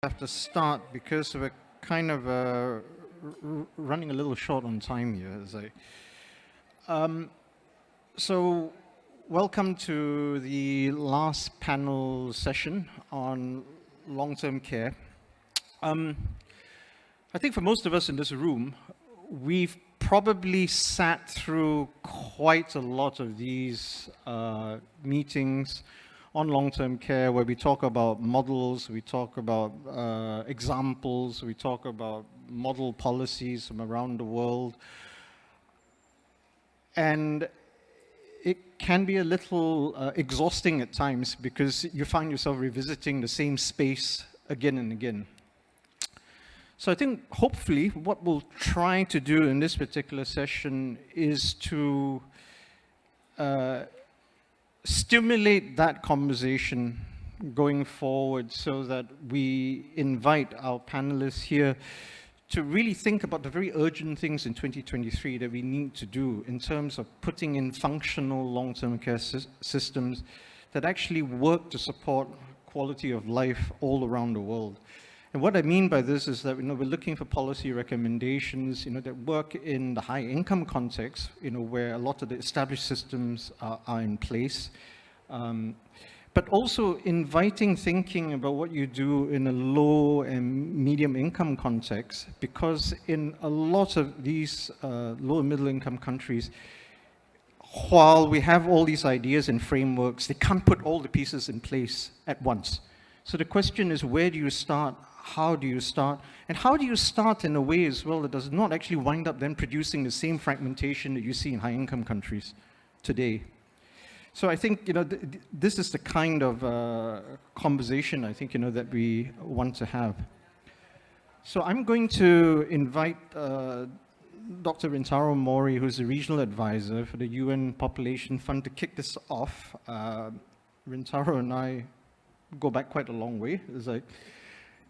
Have to start because we're kind of running a little short on time here. So welcome to the last panel session on long-term care. I think for most of us in this room, we've probably sat through quite a lot of these meetings on long-term care where we talk about models, we talk about examples, we talk about model policies from around the world. And it can be a little exhausting at times because you find yourself revisiting the same space again and again. So I think hopefully what we'll try to do in this particular session is to stimulate that conversation going forward so that we invite our panelists here to really think about the very urgent things in 2023 that we need to do in terms of putting in functional long-term care systems that actually work to support quality of life all around the world. And what I mean by this is that we're looking for policy recommendations that work in the high income context, where a lot of the established systems are in place, but also inviting thinking about what you do in a low and medium income context, because in a lot of these low and middle income countries, while we have all these ideas and frameworks, they can't put all the pieces in place at once. So the question is, where do you start? How do you start? And how do you start in a way as well that does not actually wind up then producing the same fragmentation that you see in high-income countries today? So I think, this is the kind of conversation I think, that we want to have. So I'm going to invite Dr. Rintaro Mori, who's the regional advisor for the UN Population Fund, to kick this off. Rintaro and I go back quite a long way.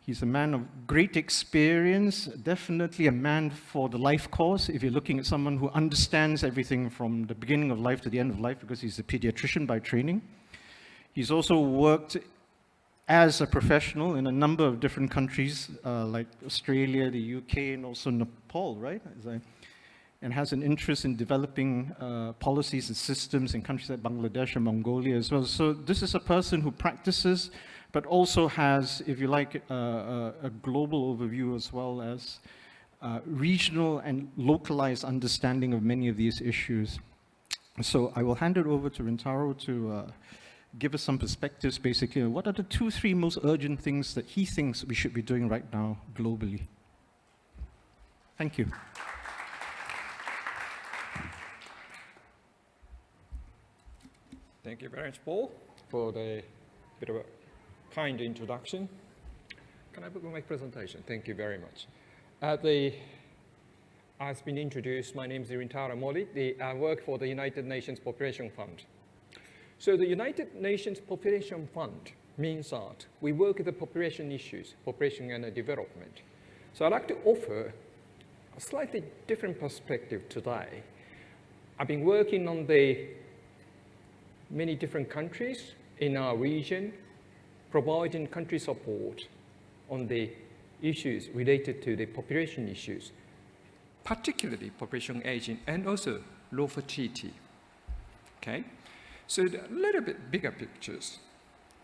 He's a man of great experience, definitely a man for the life course, if you're looking at someone who understands everything from the beginning of life to the end of life, because he's a pediatrician by training. He's also worked as a professional in a number of different countries, like Australia, the UK, and also Nepal, right? And has an interest in developing policies and systems in countries like Bangladesh and Mongolia as well. So this is a person who practices, but also has, if you like, a global overview as well as regional and localized understanding of many of these issues. So I will hand it over to Rintaro to give us some perspectives, basically. What are the 2-3 most urgent things that he thinks we should be doing right now globally? Thank you. Thank you very much, Paul, for the bit of a kind introduction. Can I begin my presentation? Thank you very much. As been introduced, my name is Rintaro Mori. I work for the United Nations Population Fund. So the United Nations Population Fund means that we work with the population issues, population and development. So I'd like to offer a slightly different perspective today. I've been working on the many different countries in our region, providing country support on the issues related to the population issues, particularly population aging and also low fertility. Okay, so a little bit bigger pictures.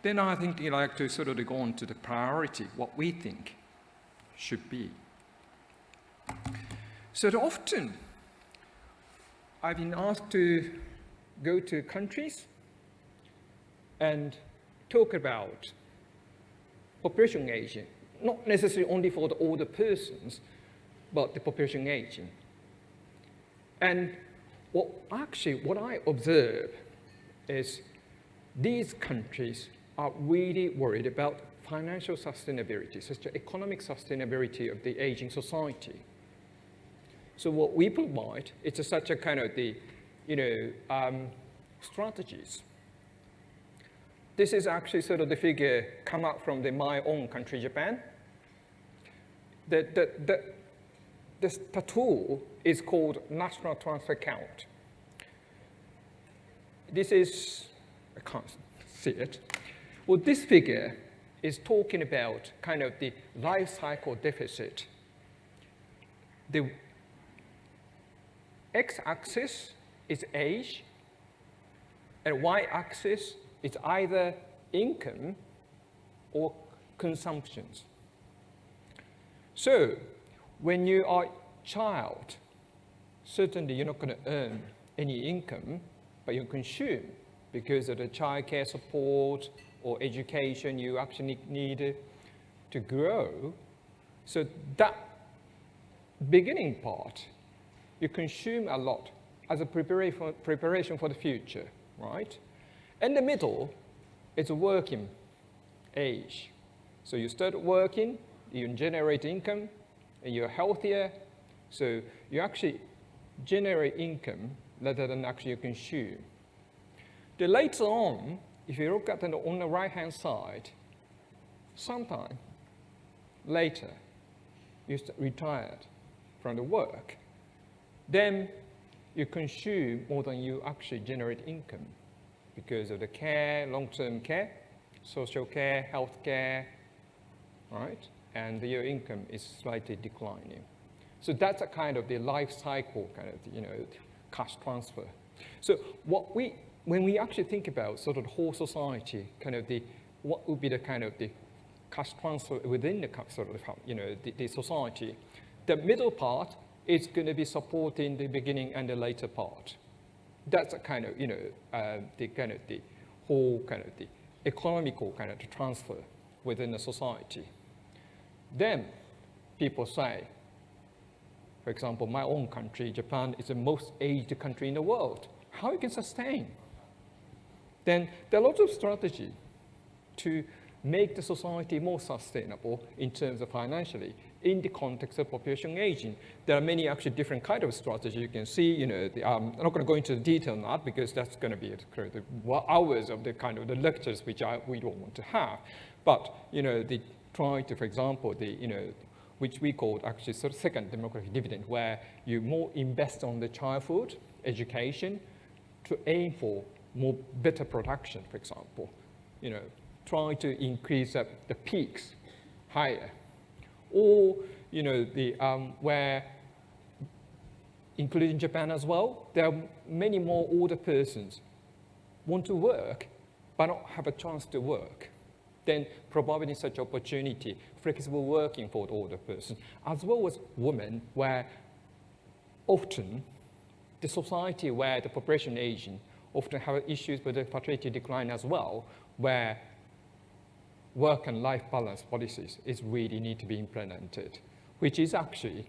Then I think I'd like to sort of go on to the priority, what we think should be. So often I've been asked to go to countries and talk about population aging, not necessarily only for the older persons, but the population aging. And what I observe is these countries are really worried about financial sustainability, such as economic sustainability of the aging society. So what we provide is such a kind of strategies. This is actually sort of the figure come out from my own country, Japan. This tool is called National Transfer Count. This is, I can't see it. Well, this figure is talking about kind of the life cycle deficit. The x-axis is age, and y-axis is either income or consumptions. So when you are a child, certainly you're not going to earn any income, but you consume because of the child care support or education you actually need to grow. So that beginning part, you consume a lot as a preparation for the future, right? In the middle, it's a working age. So you start working, you generate income, and you're healthier. So you actually generate income rather than actually consume. Then later on, if you look at it on the right-hand side, sometime later, you retired from the work. Then you consume more than you actually generate income because of the care, long-term care, social care, health care, right? And your income is slightly declining. So that's a kind of the life cycle kind of, cash transfer. So when we actually think about sort of the whole society, kind of what would be the kind of the cash transfer within the sort of, the society, the middle part is going to be supporting the beginning and the later part. That's a kind of, the whole kind of the economical kind of transfer within the society. Then people say, for example, my own country, Japan, is the most aged country in the world. How you can sustain? Then there are lots of strategy to make the society more sustainable in terms of financially in the context of population aging. There are many actually different kind of strategies you can see. I'm not going to go into the detail on that because that's going to be hours of the kind of the lectures which we don't want to have. But they try to, for example, which we call actually sort of second demographic dividend, where you more invest on the childhood education to aim for more better production, for example. Try to increase the peaks higher. Or, where, including Japan as well, there are many more older persons want to work, but not have a chance to work. Then providing such opportunity, flexible working for the older person, as well as women, where often the society where the population aging often have issues with the fertility decline as well, where work and life balance policies is really need to be implemented, which is actually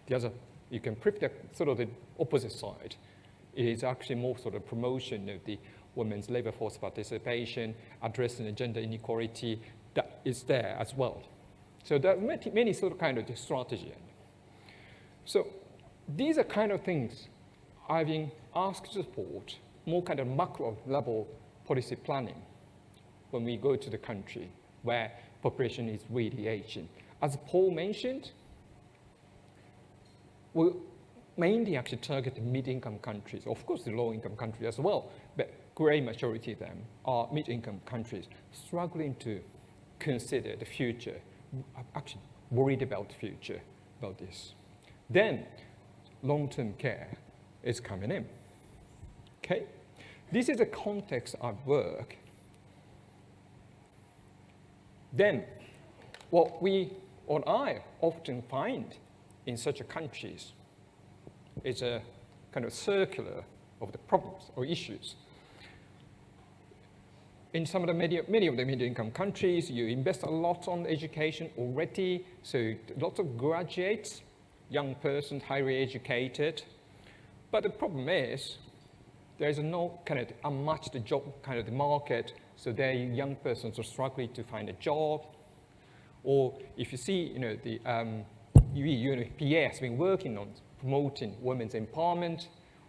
the other, you can flip the sort of the opposite side. It is actually more sort of promotion of the women's labor force participation, addressing the gender inequality that is there as well. So there are many sort of kind of strategy. So these are kind of things I've been asked to support more kind of macro level policy planning when we go to the country where population is really aging. As Paul mentioned, we'll mainly actually target the mid-income countries, of course the low-income countries as well, but great majority of them are mid-income countries struggling to consider the future, actually worried about the future, about this. Then long-term care is coming in, okay? This is the context of work. Then, what I often find in such countries is a kind of circular of the problems or issues. In some of the many of the middle-income countries, you invest a lot on education already, so lots of graduates, young persons, highly educated. But the problem is, there is no kind of unmatched job kind of the market, so their young persons are struggling to find a job. Or if you see, the UNFPA has been working on promoting women's empowerment,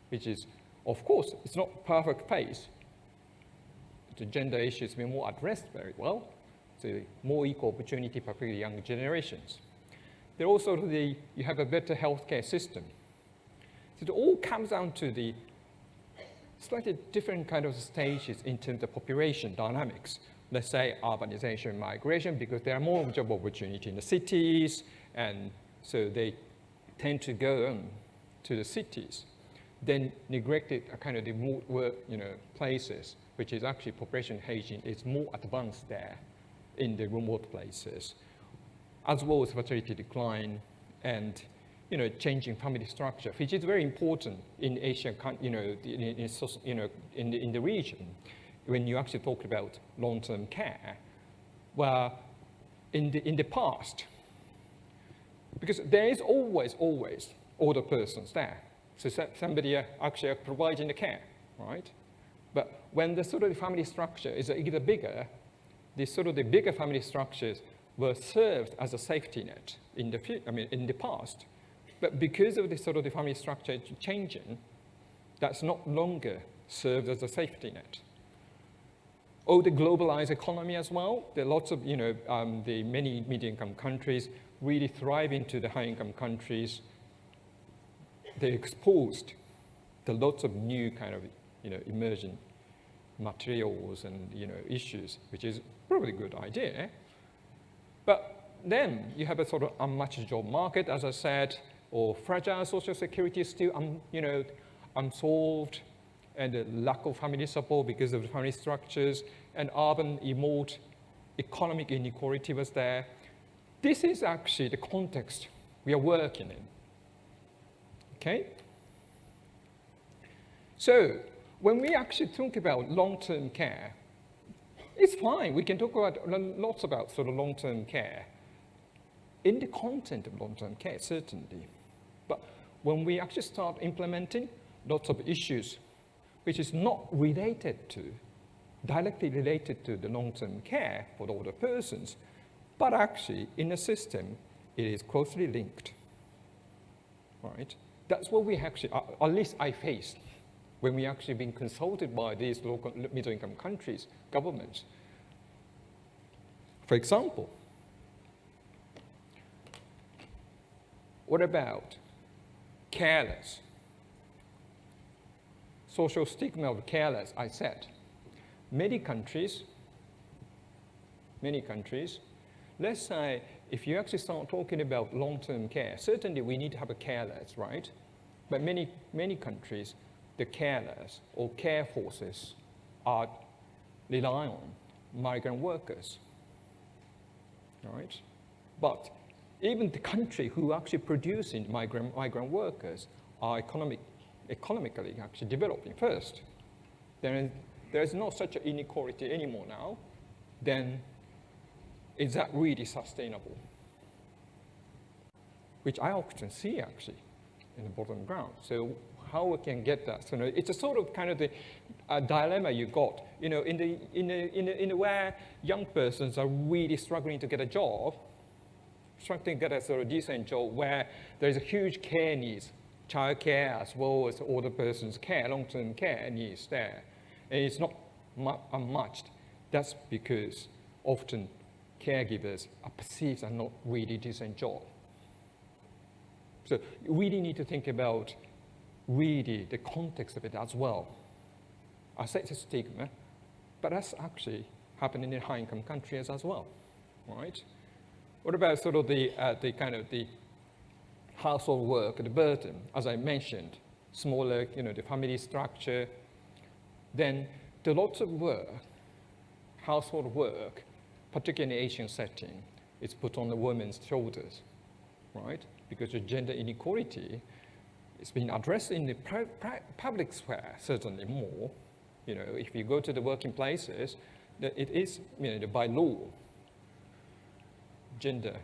which is, of course, it's not perfect pace. The gender issues have been more addressed very well, so more equal opportunity, particularly younger generations. There also you have a better healthcare system. So it all comes down to the slightly different kind of stages in terms of population dynamics, let's say, urbanization, migration, because there are more job opportunity in the cities, and so they tend to go on to the cities, then neglected a kind of the remote work, places, which is actually population aging is more advanced there in the remote places, as well as fertility decline and changing family structure, which is very important in Asia, in the region. When you actually talk about long-term care, well, in the past, because there is always older persons there, so somebody actually providing the care, right? But when the sort of the family structure is either bigger, the bigger family structures were served as a safety net in the past. But because of the sort of the family structure changing, that's not longer served as a safety net. Or the globalized economy as well. There are lots of, the many middle-income countries really thrive into the high-income countries. They're exposed to lots of new kind of, emerging materials and, issues, which is probably a good idea. But then you have a sort of unmatched job market, as I said, or fragile social security is still, unsolved, and the lack of family support because of the family structures, and urban remote economic inequality was there. This is actually the context we are working in. Okay? So when we actually think about long-term care, it's fine. We can talk about lots about sort of long-term care in the content of long-term care, certainly. But when we actually start implementing lots of issues which is not directly related to the long-term care for the older persons, but actually in the system, it is closely linked, right? That's what we actually, at least I faced when we actually been consulted by these local middle-income countries, governments. For example, what about careless? Social stigma of careless, I said. Many countries, let's say if you actually start talking about long-term care, certainly we need to have a careless, right? But many countries, the careless or care forces are rely on migrant workers, right? But even the country who actually producing migrant workers are economically actually developing first. There is not such an inequality anymore now. Then is that really sustainable? Which I often see actually in the bottom ground. So how we can get that? So it's a sort of kind of the dilemma you got. In the where young persons are really struggling to get a job, struggling to get a sort of decent job where there is a huge care needs, child care as well as older persons care, long-term care needs there. And it's not unmatched. That's because often caregivers are perceived as not really decent job. So you really need to think about really the context of it as well. I said it's a stigma, but that's actually happening in high-income countries as well, right? What about sort of the kind of the household work, the burden, as I mentioned, smaller, the family structure, then the lots of work, household work, particularly in the Asian setting, is put on the woman's shoulders, right? Because the gender inequality is being addressed in the public sphere, certainly more. If you go to the working places, that it is, by law, gender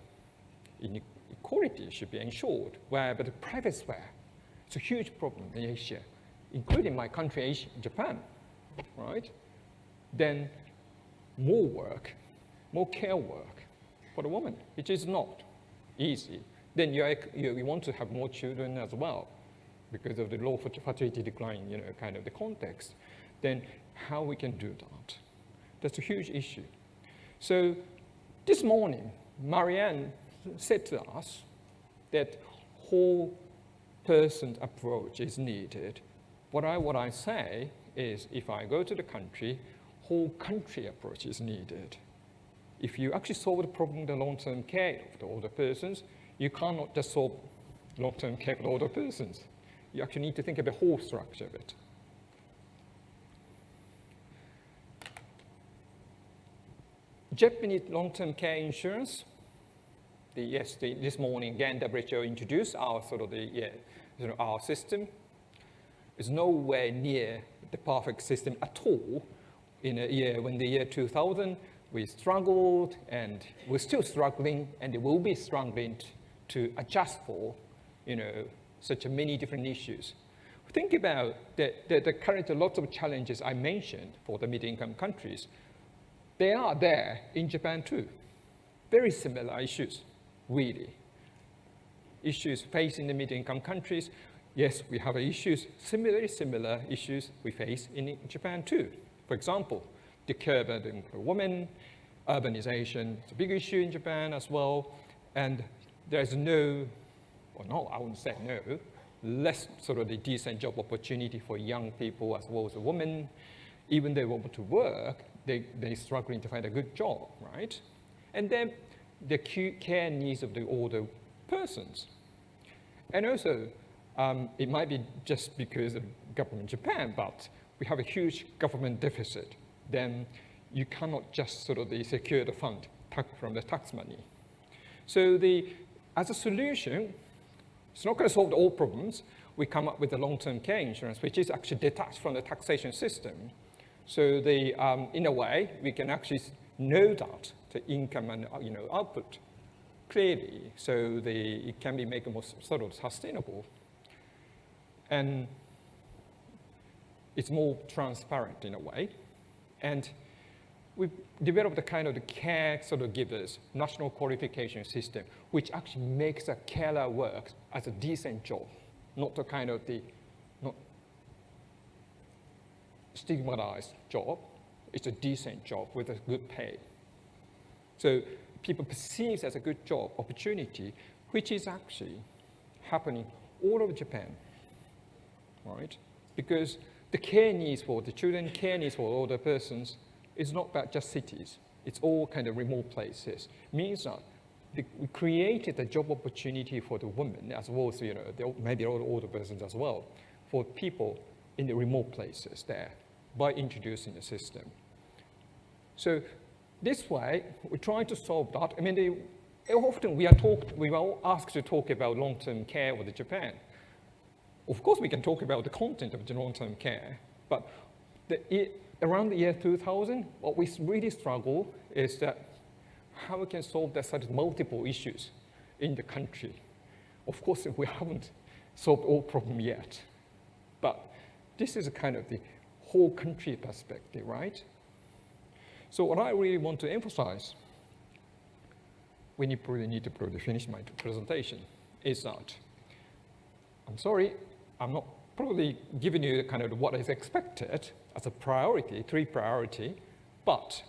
inequality should be ensured, but the private sphere, it's a huge problem in Asia, including my country, Asia, Japan, right? Then more work, more care work for the woman, which is not easy. Then you want to have more children as well because of the low fertility decline, kind of the context. Then how we can do that? That's a huge issue. So this morning, Marianne said to us that whole person approach is needed. What I say is if I go to the country, whole country approach is needed. If you actually solve the problem of the long-term care of the older persons, you cannot just solve long-term care of the older persons. You actually need to think of the whole structure of it. Japanese long-term care insurance. This morning again, WHO introduced our our system. It's nowhere near the perfect system at all. In a year when the year 2000, we struggled, and we're still struggling, and we will be struggling to adjust for, such a many different issues. Think about the current lots of challenges I mentioned for the mid-income countries. They are there in Japan too. Very similar issues, really. Issues facing the mid-income countries. Yes, we have issues, similar issues we face in Japan too. For example, the care burden for women, urbanization is a big issue in Japan as well. And there's I wouldn't say no, less the decent job opportunity for young people as well as the women. Even they want to work, they're struggling to find a good job, right? And then the acute care needs of the older persons. And also, it might be just because of government Japan, but we have a huge government deficit. Then you cannot just secure the fund from the tax money. So as a solution, it's not going to solve all problems. We come up with the long-term care insurance, which is actually detached from the taxation system. So in a way, we can actually know that the income and output clearly, so it can be made more sustainable, and it's more transparent in a way. And we've developed the kind of the care givers national qualification system, which actually makes a carer work as a decent job, not the kind of not stigmatized job. It's a decent job with a good pay. So people perceive it as a good job opportunity, which is actually happening all over Japan, right? Because the care needs for the children, care needs for older persons is not about just cities. It's all kind of remote places. It means that we created a job opportunity for the women as well as maybe older persons as well, for people in the remote places there by introducing the system. So this way, we try to solve that. I mean, often we are asked to talk about long-term care with Japan. Of course, we can talk about the content of the long-term care, but around the year 2000, what we really struggle is that how we can solve the such multiple issues in the country. Of course, we haven't solved all problems yet, but this is a kind of the whole country perspective, right? So what I really want to emphasize, when you probably need to finish my presentation, is that, I'm sorry, I'm not probably giving you kind of what is expected as a priority, 3 priority, but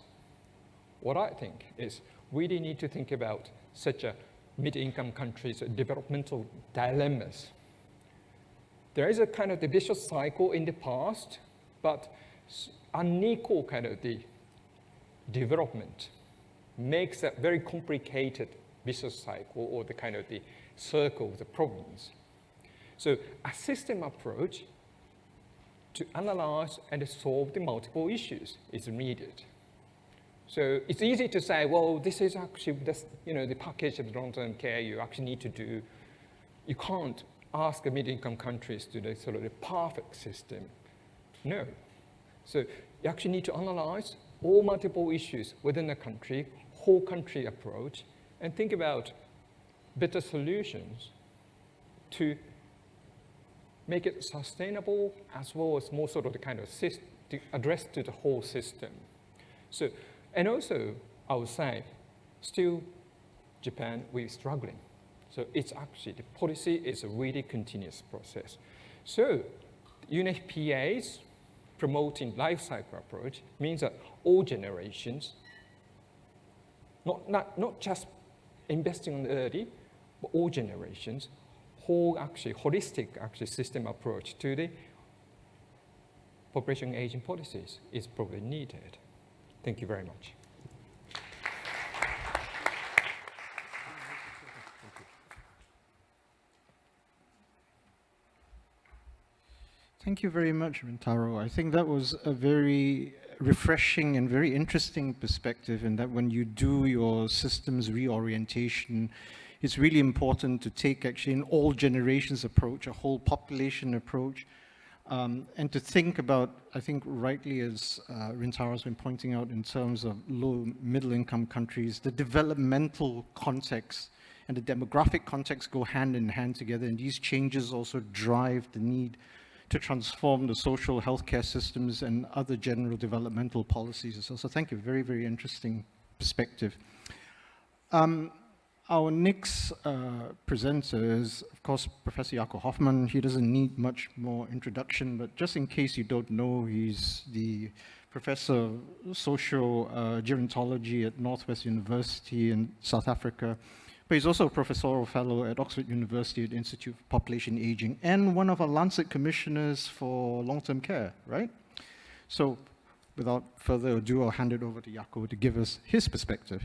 what I think is we really need to think about such a mid-income countries' developmental dilemmas. There is a kind of the vicious cycle in the past, but unequal kind of the development makes a very complicated vicious cycle or the kind of the circle of the problems. So a system approach to analyze and solve the multiple issues is needed. So it's easy to say, well, this is actually the package of long-term care you actually need to do. You can't ask the mid-income countries to do the perfect system. No. So you actually need to analyze all multiple issues within the country, whole country approach, and think about better solutions to make it sustainable as well as more the kind of to address to the whole system. So, and also, I would say, still, Japan, we're struggling. So it's actually, the policy is a really continuous process. So UNFPA's promoting life cycle approach means that all generations, not just investing on the early, but all generations, holistic system approach to the population aging policies is probably needed. Thank you very much. Thank you very much, Rintaro. I think that was a very refreshing and very interesting perspective, in that when you do your systems reorientation, it's really important to take actually an all generations approach, a whole population approach, and to think about, I think rightly as Rintaro has been pointing out, in terms of low middle income countries, the developmental context and the demographic context go hand in hand together, and these changes also drive the need to transform the social healthcare systems and other general developmental policies as well. So thank you, very, very interesting perspective. Our next presenter is, of course, Professor Jaco Hoffmann. He doesn't need much more introduction, but just in case you don't know, he's the Professor of Social Gerontology at Northwest University in South Africa. But he's also a professorial fellow at Oxford University at the Institute of Population Aging, and one of our Lancet commissioners for long-term care, right? So without further ado, I'll hand it over to Jaco to give us his perspective.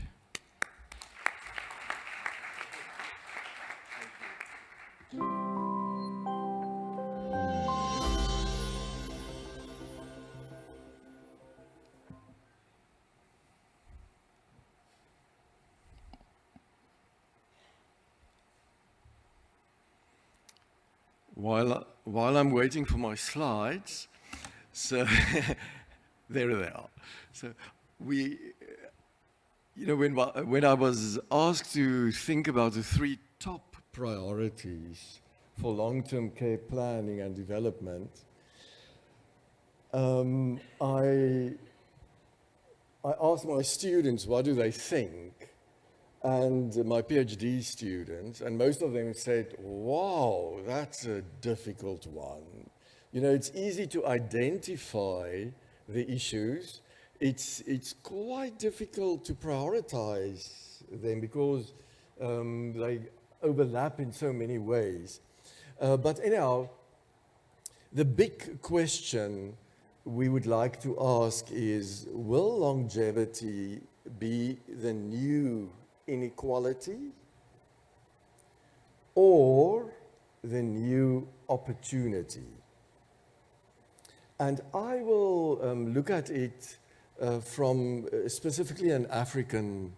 While I'm waiting for my slides, so there they are. So when I was asked to think about the 3 top priorities for long-term care planning and development, I asked my students, what do they think? And my PhD students, and most of them said, wow, that's a difficult one. You know, it's easy to identify the issues. It's quite difficult to prioritize them because they overlap in so many ways. But anyhow, the big question we would like to ask is, will longevity be the new inequality or the new opportunity? And I will look at it from specifically an African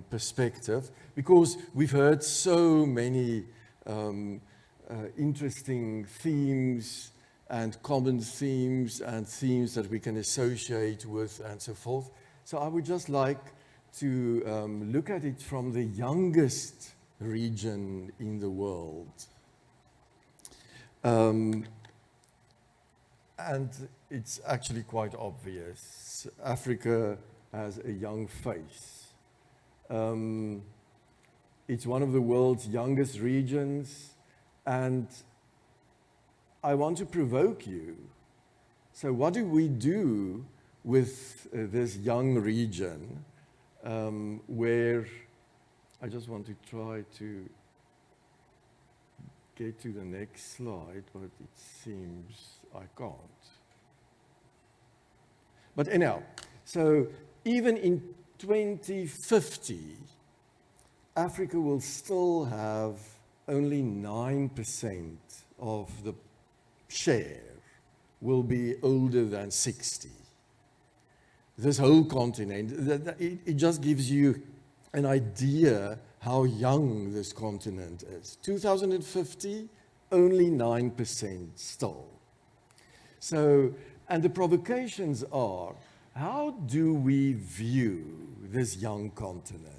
perspective, because we've heard so many interesting themes and common themes and themes that we can associate with and so forth. So I would just like to look at it from the youngest region in the world. And it's actually quite obvious. Africa has a young face. It's one of the world's youngest regions, and I want to provoke you. So what do we do with this young region? Where I just want to try to get to the next slide, but it seems I can't. But anyhow, so even in 2050, Africa will still have only 9% of the share will be older than 60. This whole continent, it just gives you an idea how young this continent is. 2050, only 9% still. So, and the provocations are, how do we view this young continent?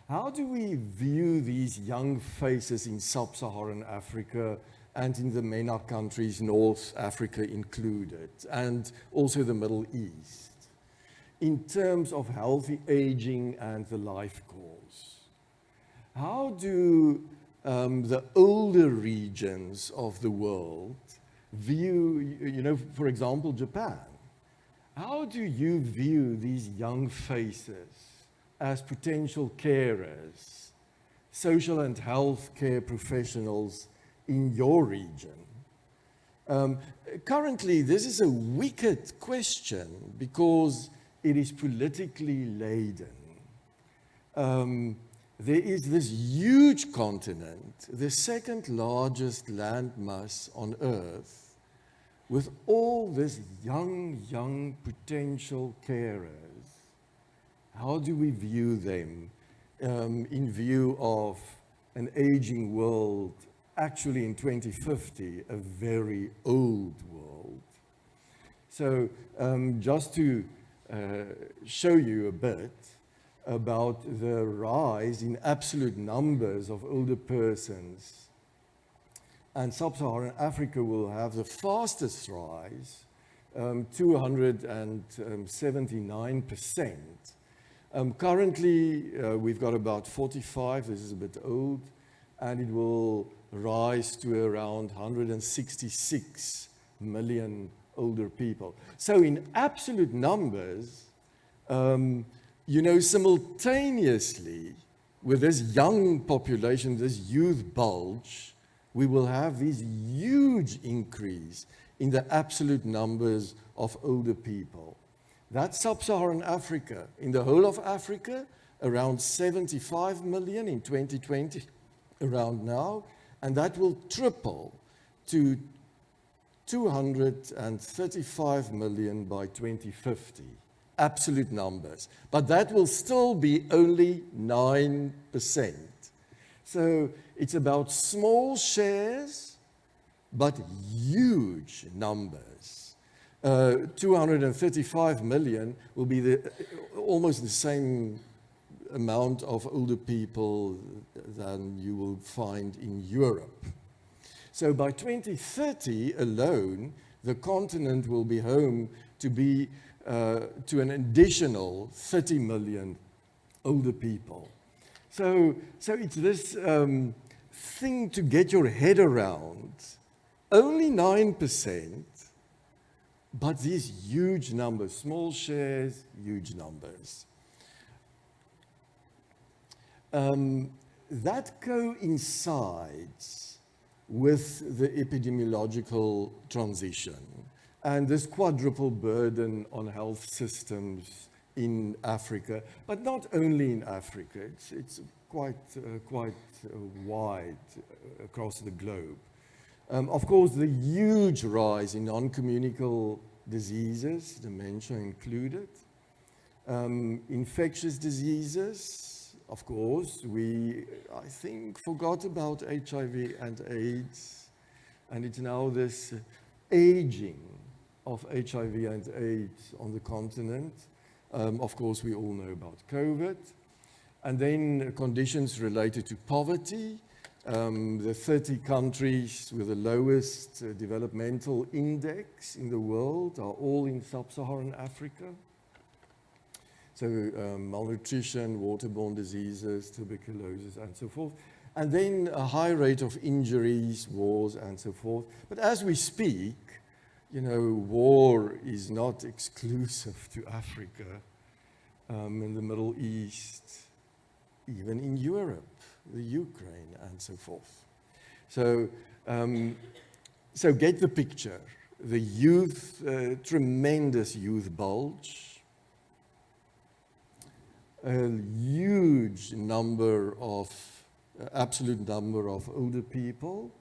How do we view these young faces in sub-Saharan Africa and in the MENA countries, North Africa included, and also the Middle East, in terms of healthy aging and the life course? How do the older regions of the world view, for example, Japan? How do you view these young faces as potential carers, social and health care professionals in your region? Currently, this is a wicked question because it is politically laden. There is this huge continent, the second largest landmass on Earth, with all this young potential carers. How do we view them in view of an aging world, actually in 2050, a very old world? So just to show you a bit about the rise in absolute numbers of older persons, and sub-Saharan Africa will have the fastest rise, 279%. Currently, we've got about 45, this is a bit old, and it will rise to around 166 million older people. So in absolute numbers, you know, simultaneously with this young population, this youth bulge, we will have this huge increase in the absolute numbers of older people. That's sub-Saharan Africa. In the whole of Africa, around 75 million in 2020, around now, and that will triple to 235 million by 2050, absolute numbers. But that will still be only 9%. So it's about small shares, but huge numbers. 235 million will be almost the same amount of older people than you will find in Europe. So by 2030 alone, the continent will be home to an additional 30 million older people. So it's this thing to get your head around. Only 9%, but these huge numbers, small shares, huge numbers. That coincides with the epidemiological transition and this quadruple burden on health systems in Africa, but not only in Africa. It's quite wide across the globe. Of course, the huge rise in non-communicable diseases, dementia included, infectious diseases. Of course, I think, forgot about HIV and AIDS, and it's now this aging of HIV and AIDS on the continent. Of course, we all know about COVID. And then conditions related to poverty. The 30 countries with the lowest developmental index in the world are all in sub-Saharan Africa. So malnutrition, waterborne diseases, tuberculosis, and so forth. And then a high rate of injuries, wars, and so forth. But as we speak, you know, war is not exclusive to Africa, in the Middle East, even in Europe, the Ukraine, and so forth. So, so get the picture. The youth, tremendous youth bulge, a huge number of, absolute number of older people,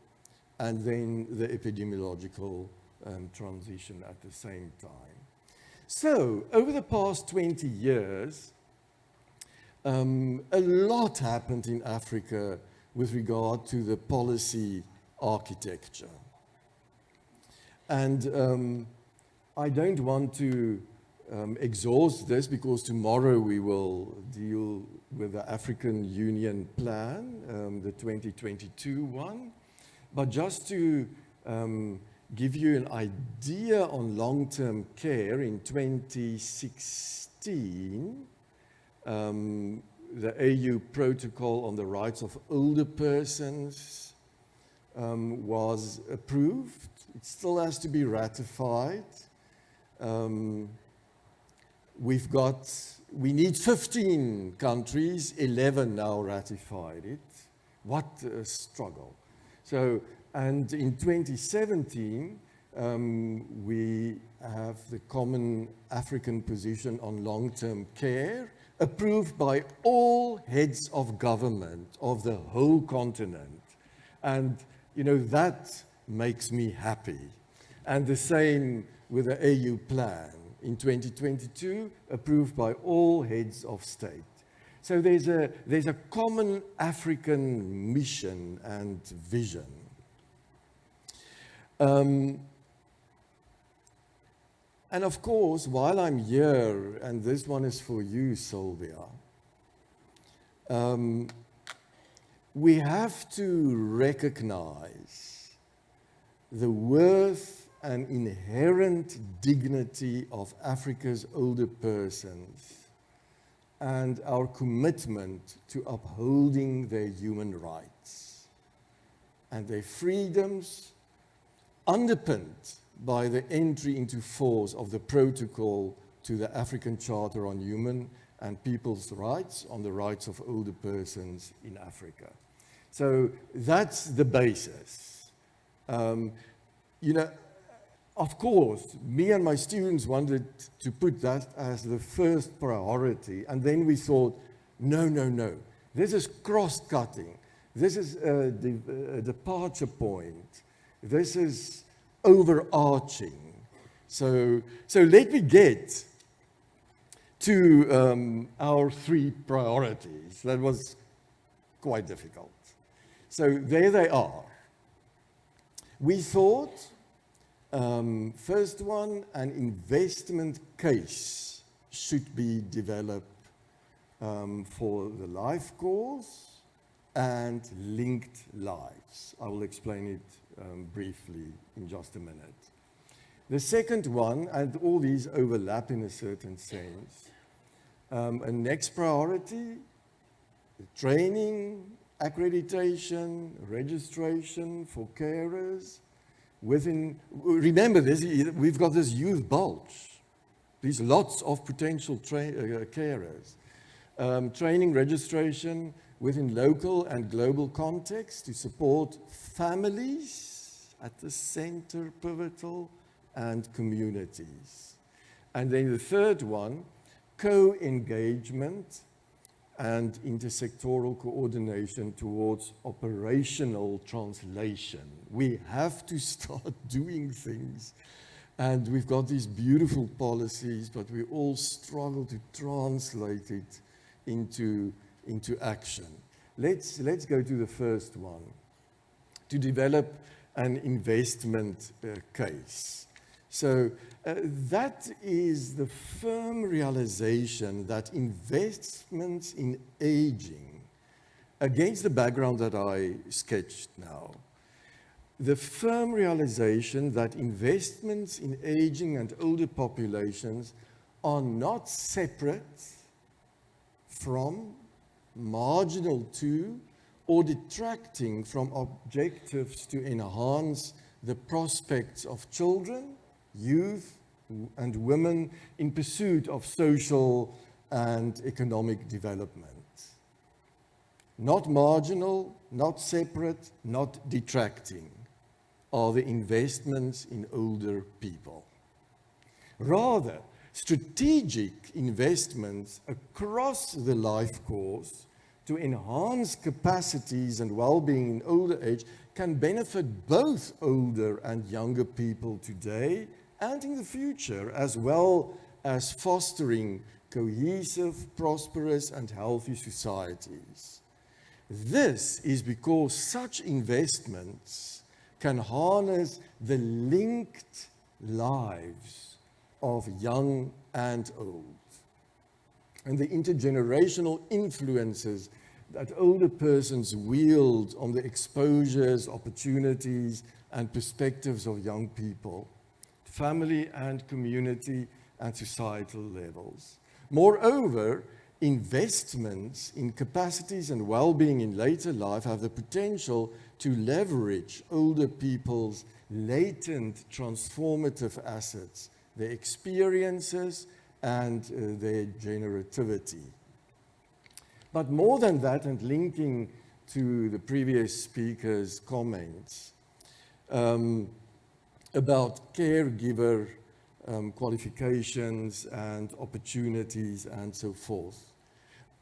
and then the epidemiological transition at the same time. So, over the past 20 years, a lot happened in Africa with regard to the policy architecture. And I don't want to exhaust this because tomorrow we will deal with the African Union Plan, the 2022 one. But just to give you an idea on long-term care, in 2016, the AU Protocol on the Rights of Older Persons was approved. It still has to be ratified. We need 15 countries, 11 now ratified it. What a struggle. So, and in 2017, we have the Common African Position on Long-Term Care, approved by all heads of government of the whole continent. And, you know, that makes me happy. And the same with the AU plan in 2022, approved by all heads of state. So there's a common African mission and vision. And of course, while I'm here, and this one is for you, Sylvia, we have to recognize the worth and inherent dignity of Africa's older persons and our commitment to upholding their human rights and their freedoms, underpinned by the entry into force of the protocol to the African Charter on Human and People's Rights on the rights of older persons in Africa. So that's the basis. You know, of course, me and my students wanted to put that as the first priority, and then we thought, no, this is cross-cutting. This is a departure point. This is overarching. So let me get to our three priorities. That was quite difficult. So there they are. We thought, first one, an investment case should be developed for the life course and linked lives. I will explain it briefly in just a minute. The second one, and all these overlap in a certain sense, a next priority, training, accreditation, registration for carers. Remember this, we've got this youth bulge. There's lots of potential carers. Training, registration within local and global context to support families at the center, pivotal, and communities. And then the third one, co-engagement and intersectoral coordination towards operational translation. We have to start doing things, and we've got these beautiful policies, but we all struggle to translate it into action. Let's go to the first one, to develop an investment case. So that is the firm realization that investments in aging, against the background that I sketched now, the firm realization that investments in aging and older populations are not separate from, marginal to, or detracting from objectives to enhance the prospects of children, youth, and women in pursuit of social and economic development. Not marginal, not separate, not detracting are the investments in older people. Rather, strategic investments across the life course to enhance capacities and well-being in older age can benefit both older and younger people today and in the future, as well as fostering cohesive, prosperous, and healthy societies. This is because such investments can harness the linked lives of young and old, and the intergenerational influences that older persons wield on the exposures, opportunities, and perspectives of young people, family and community and societal levels. Moreover, investments in capacities and well-being in later life have the potential to leverage older people's latent transformative assets, their experiences, and their generativity. But more than that, and linking to the previous speaker's comments, about caregiver qualifications and opportunities and so forth.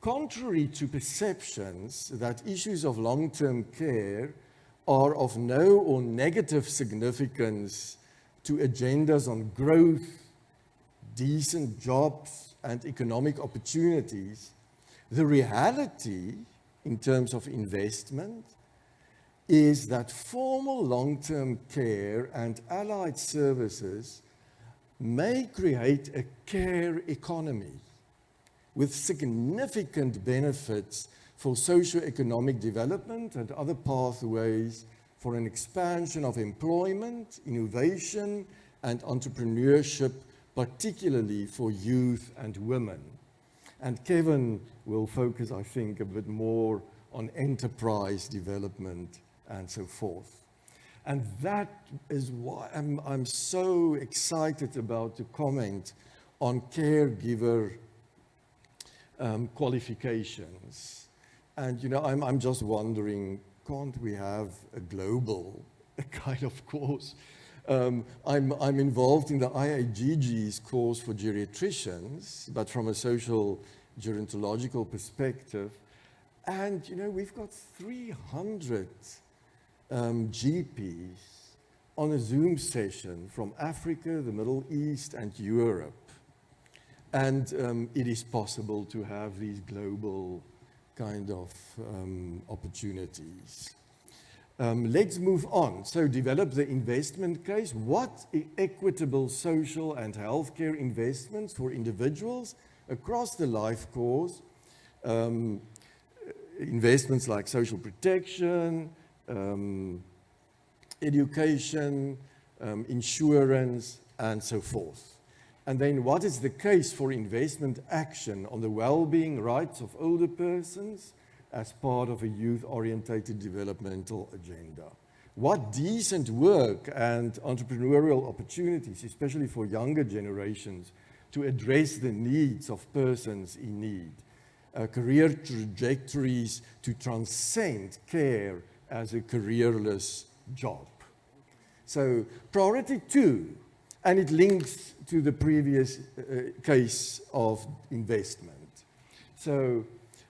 Contrary to perceptions that issues of long-term care are of no or negative significance to agendas on growth, decent jobs, and economic opportunities, the reality in terms of investment is that formal long-term care and allied services may create a care economy with significant benefits for socio-economic development and other pathways for an expansion of employment, innovation, and entrepreneurship, particularly for youth and women. And Kevin will focus, I think, a bit more on enterprise development and so forth. And that is why I'm so excited about the comment on caregiver qualifications. And, you know, I'm just wondering, can't we have a global kind of course? I'm involved in the IAGG's course for geriatricians, but from a social gerontological perspective. And, you know, we've got 300 GPs on a Zoom session from Africa, the Middle East, and Europe. And it is possible to have these global kind of opportunities. Let's move on. So develop the investment case. What equitable social and healthcare investments for individuals across the life course, investments like social protection, education, insurance, and so forth. And then what is the case for investment action on the well-being rights of older persons as part of a youth-orientated developmental agenda? What decent work and entrepreneurial opportunities, especially for younger generations, to address the needs of persons in need? Career trajectories to transcend care as a careerless job. So priority 2, and it links to the previous case of investment. So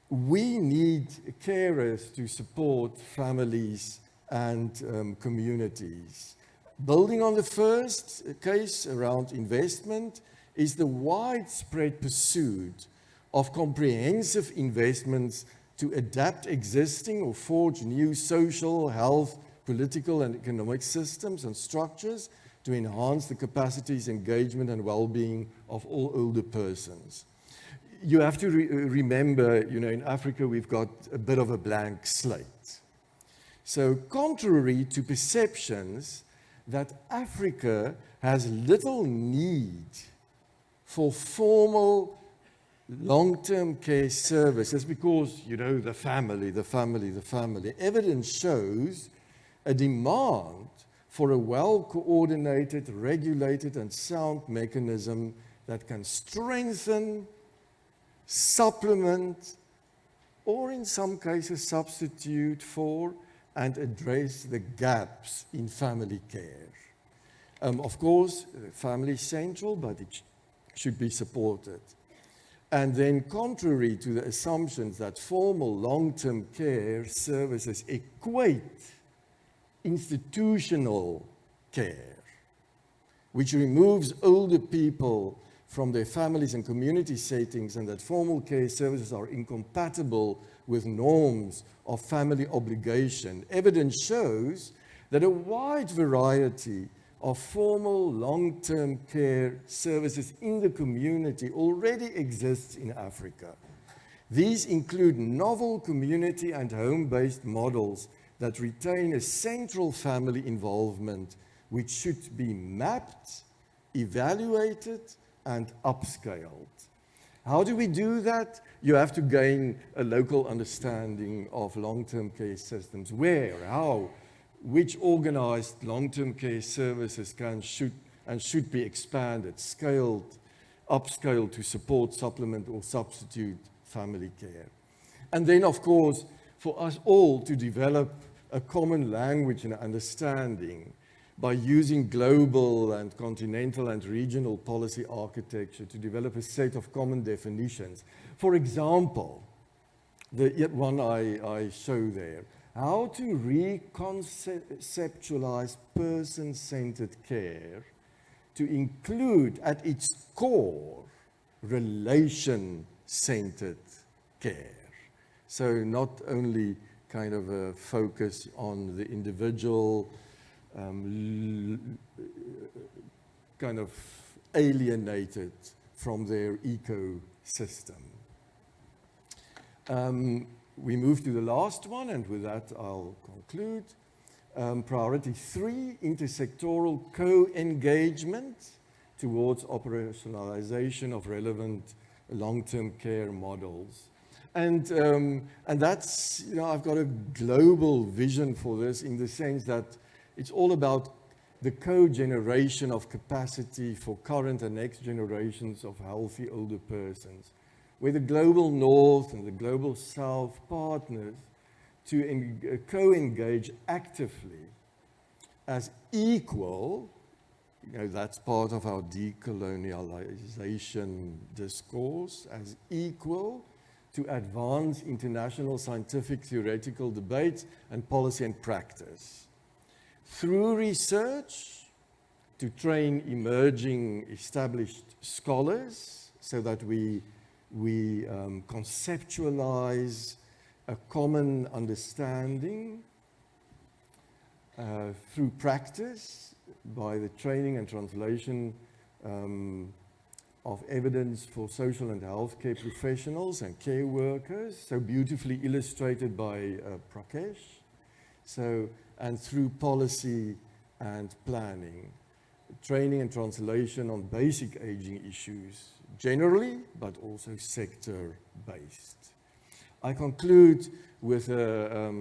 we need carers to support families and communities. Building on the first case around investment is the widespread pursuit of comprehensive investments to adapt existing or forge new social, health, political and economic systems and structures to enhance the capacities, engagement and well-being of all older persons. You have to remember, you know, in Africa we've got a bit of a blank slate. So contrary to perceptions that Africa has little need for formal long-term care services because, you know, the family. Evidence shows a demand for a well-coordinated, regulated, and sound mechanism that can strengthen, supplement, or in some cases substitute for and address the gaps in family care. Of course, family is central, but it should be supported. And then contrary to the assumptions that formal long-term care services equate institutional care, which removes older people from their families and community settings, and that formal care services are incompatible with norms of family obligation. Evidence shows that a wide variety of formal long-term care services in the community already exists in Africa. These include novel community and home-based models that retain a central family involvement, which should be mapped, evaluated, and upscaled. How do we do that? You have to gain a local understanding of long-term care systems. Where, how, which organized long-term care services should be expanded, scaled, upscaled to support, supplement, or substitute family care. And then, of course, for us all to develop a common language and understanding by using global and continental and regional policy architecture to develop a set of common definitions. For example, the one I show there, how to reconceptualize person-centered care to include at its core relation-centered care. So not only kind of a focus on the individual, kind of alienated from their ecosystem. We move to the last one, and with that I'll conclude. Priority 3, intersectoral co-engagement towards operationalization of relevant long-term care models. And that's, you know, I've got a global vision for this in the sense that it's all about the co-generation of capacity for current and next generations of healthy older persons, where the global north and the global south partners to co-engage actively as equal, you know, that's part of our decolonialization discourse, as equal to advance international scientific theoretical debate and policy and practice. Through research, to train emerging established scholars so that we conceptualize a common understanding, through practice by the training and translation of evidence for social and healthcare professionals and care workers, so beautifully illustrated by Prakesh. So, and through policy and planning, training and translation on basic aging issues generally, but also sector-based. I conclude with a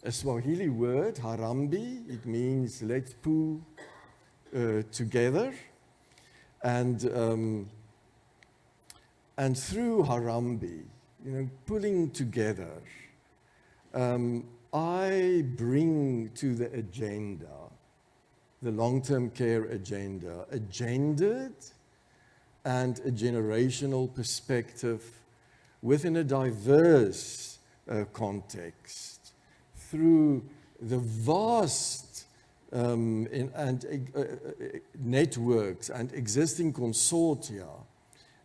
Swahili word, harambi. It means let's pull together. And through harambi, you know, pulling together, I bring to the agenda, the long-term care agenda, a gendered and a generational perspective within a diverse context through the vast networks and existing consortia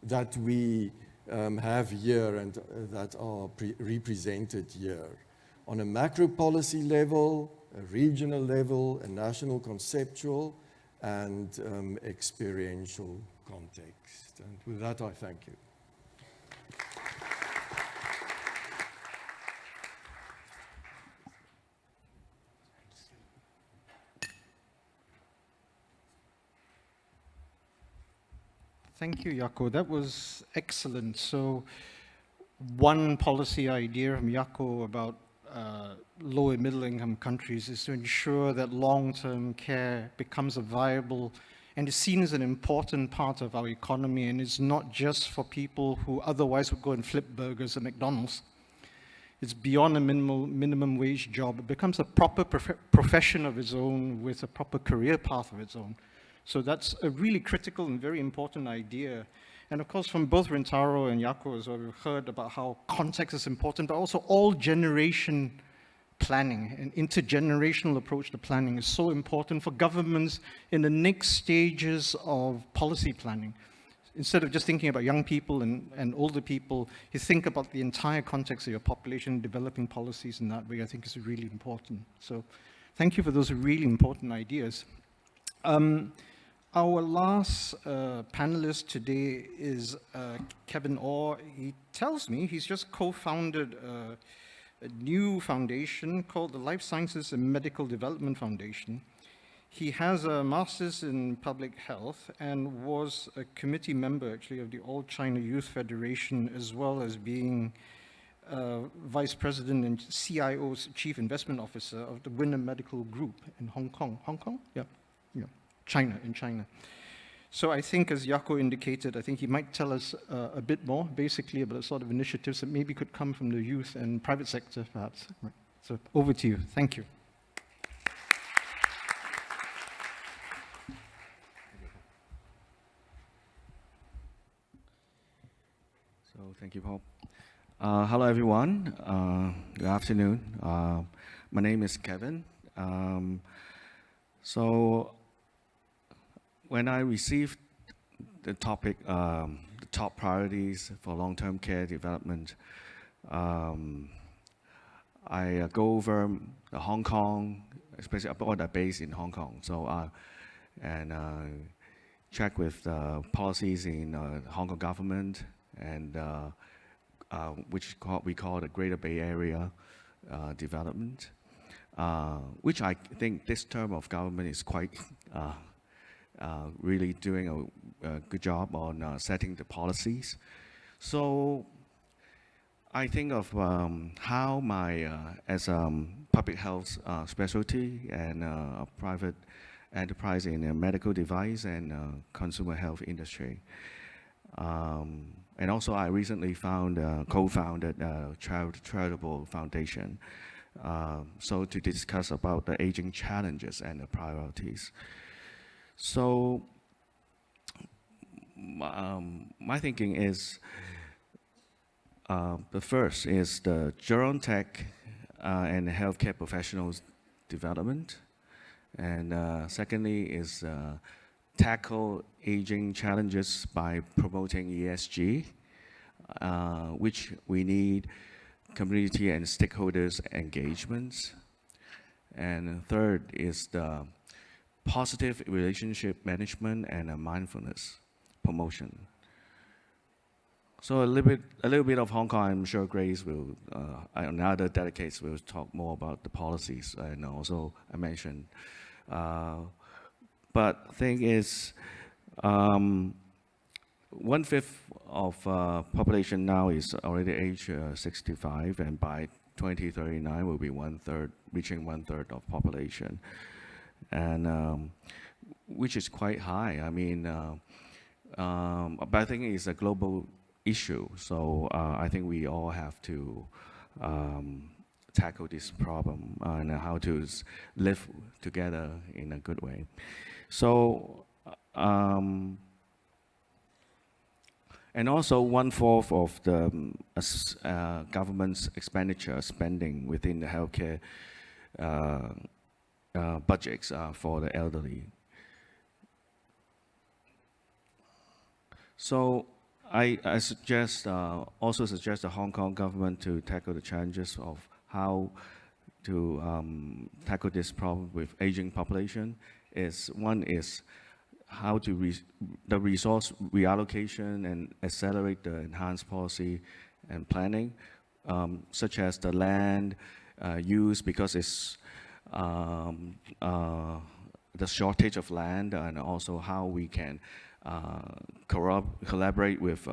that we have here and that are represented here on a macro policy level, a regional level, a national conceptual and experiential context. And with that, I thank you. Thank you, Jaco. That was excellent. So one policy idea from Jaco about low and middle income countries is to ensure that long-term care becomes a viable and is seen as an important part of our economy, and it's not just for people who otherwise would go and flip burgers at McDonald's. It's beyond a minimum wage job. It becomes a proper profession of its own with a proper career path of its own. So that's a really critical and very important idea. And of course, from both Rintaro and Jaco as well, we've heard about how context is important, but also all generation planning, an intergenerational approach to planning is so important for governments in the next stages of policy planning. Instead of just thinking about young people and older people, you think about the entire context of your population, developing policies in that way, I think is really important. So thank you for those really important ideas. Our last panelist today is Kevin Orr. He tells me he's just co-founded a new foundation called the Life Sciences and Medical Development Foundation. He has a master's in public health and was a committee member actually of the All China Youth Federation, as well as being vice president and CIO's chief investment officer of the Winner Medical Group in Hong Kong. Hong Kong? Yeah. China, in China. So I think, as Jaco indicated, I think he might tell us a bit more, basically, about the sort of initiatives that maybe could come from the youth and private sector, perhaps. Right. So over to you. Thank you. Thank you, Paul. Hello, everyone. Good afternoon. My name is Kevin. So when I received the topic, the top priorities for long-term care development, I go over the Hong Kong, especially about the base in Hong Kong. So and check with the policies in Hong Kong government and which we call the Greater Bay Area development, which I think this term of government is quite really doing a good job on setting the policies. So I think of how my, as public health specialty and a private enterprise in the medical device and consumer health industry. And also I recently co-founded a charitable foundation. So to discuss about the aging challenges and the priorities. So my thinking is, the first is the gerontech and healthcare professionals development. And secondly is tackle aging challenges by promoting ESG, which we need community and stakeholders engagements. And third is the positive relationship management and mindfulness promotion. So a little bit of Hong Kong. I'm sure Grace will, on other delegates will talk more about the policies, and also I mentioned. But thing is, 1/5 of population now is already age 65, and by 2039 will be 1/3, reaching 1/3 of population, and which is quite high. I mean, but I think it's a global issue. So I think we all have to tackle this problem and how to live together in a good way. So, and also 1/4 of the government's expenditure spending within the healthcare budgets for the elderly. So I also suggest the Hong Kong government to tackle the challenges of how to tackle this problem with aging population. One is how to the resource reallocation and accelerate the enhanced policy and planning, such as the land use, because it's the shortage of land, and also how we can collaborate with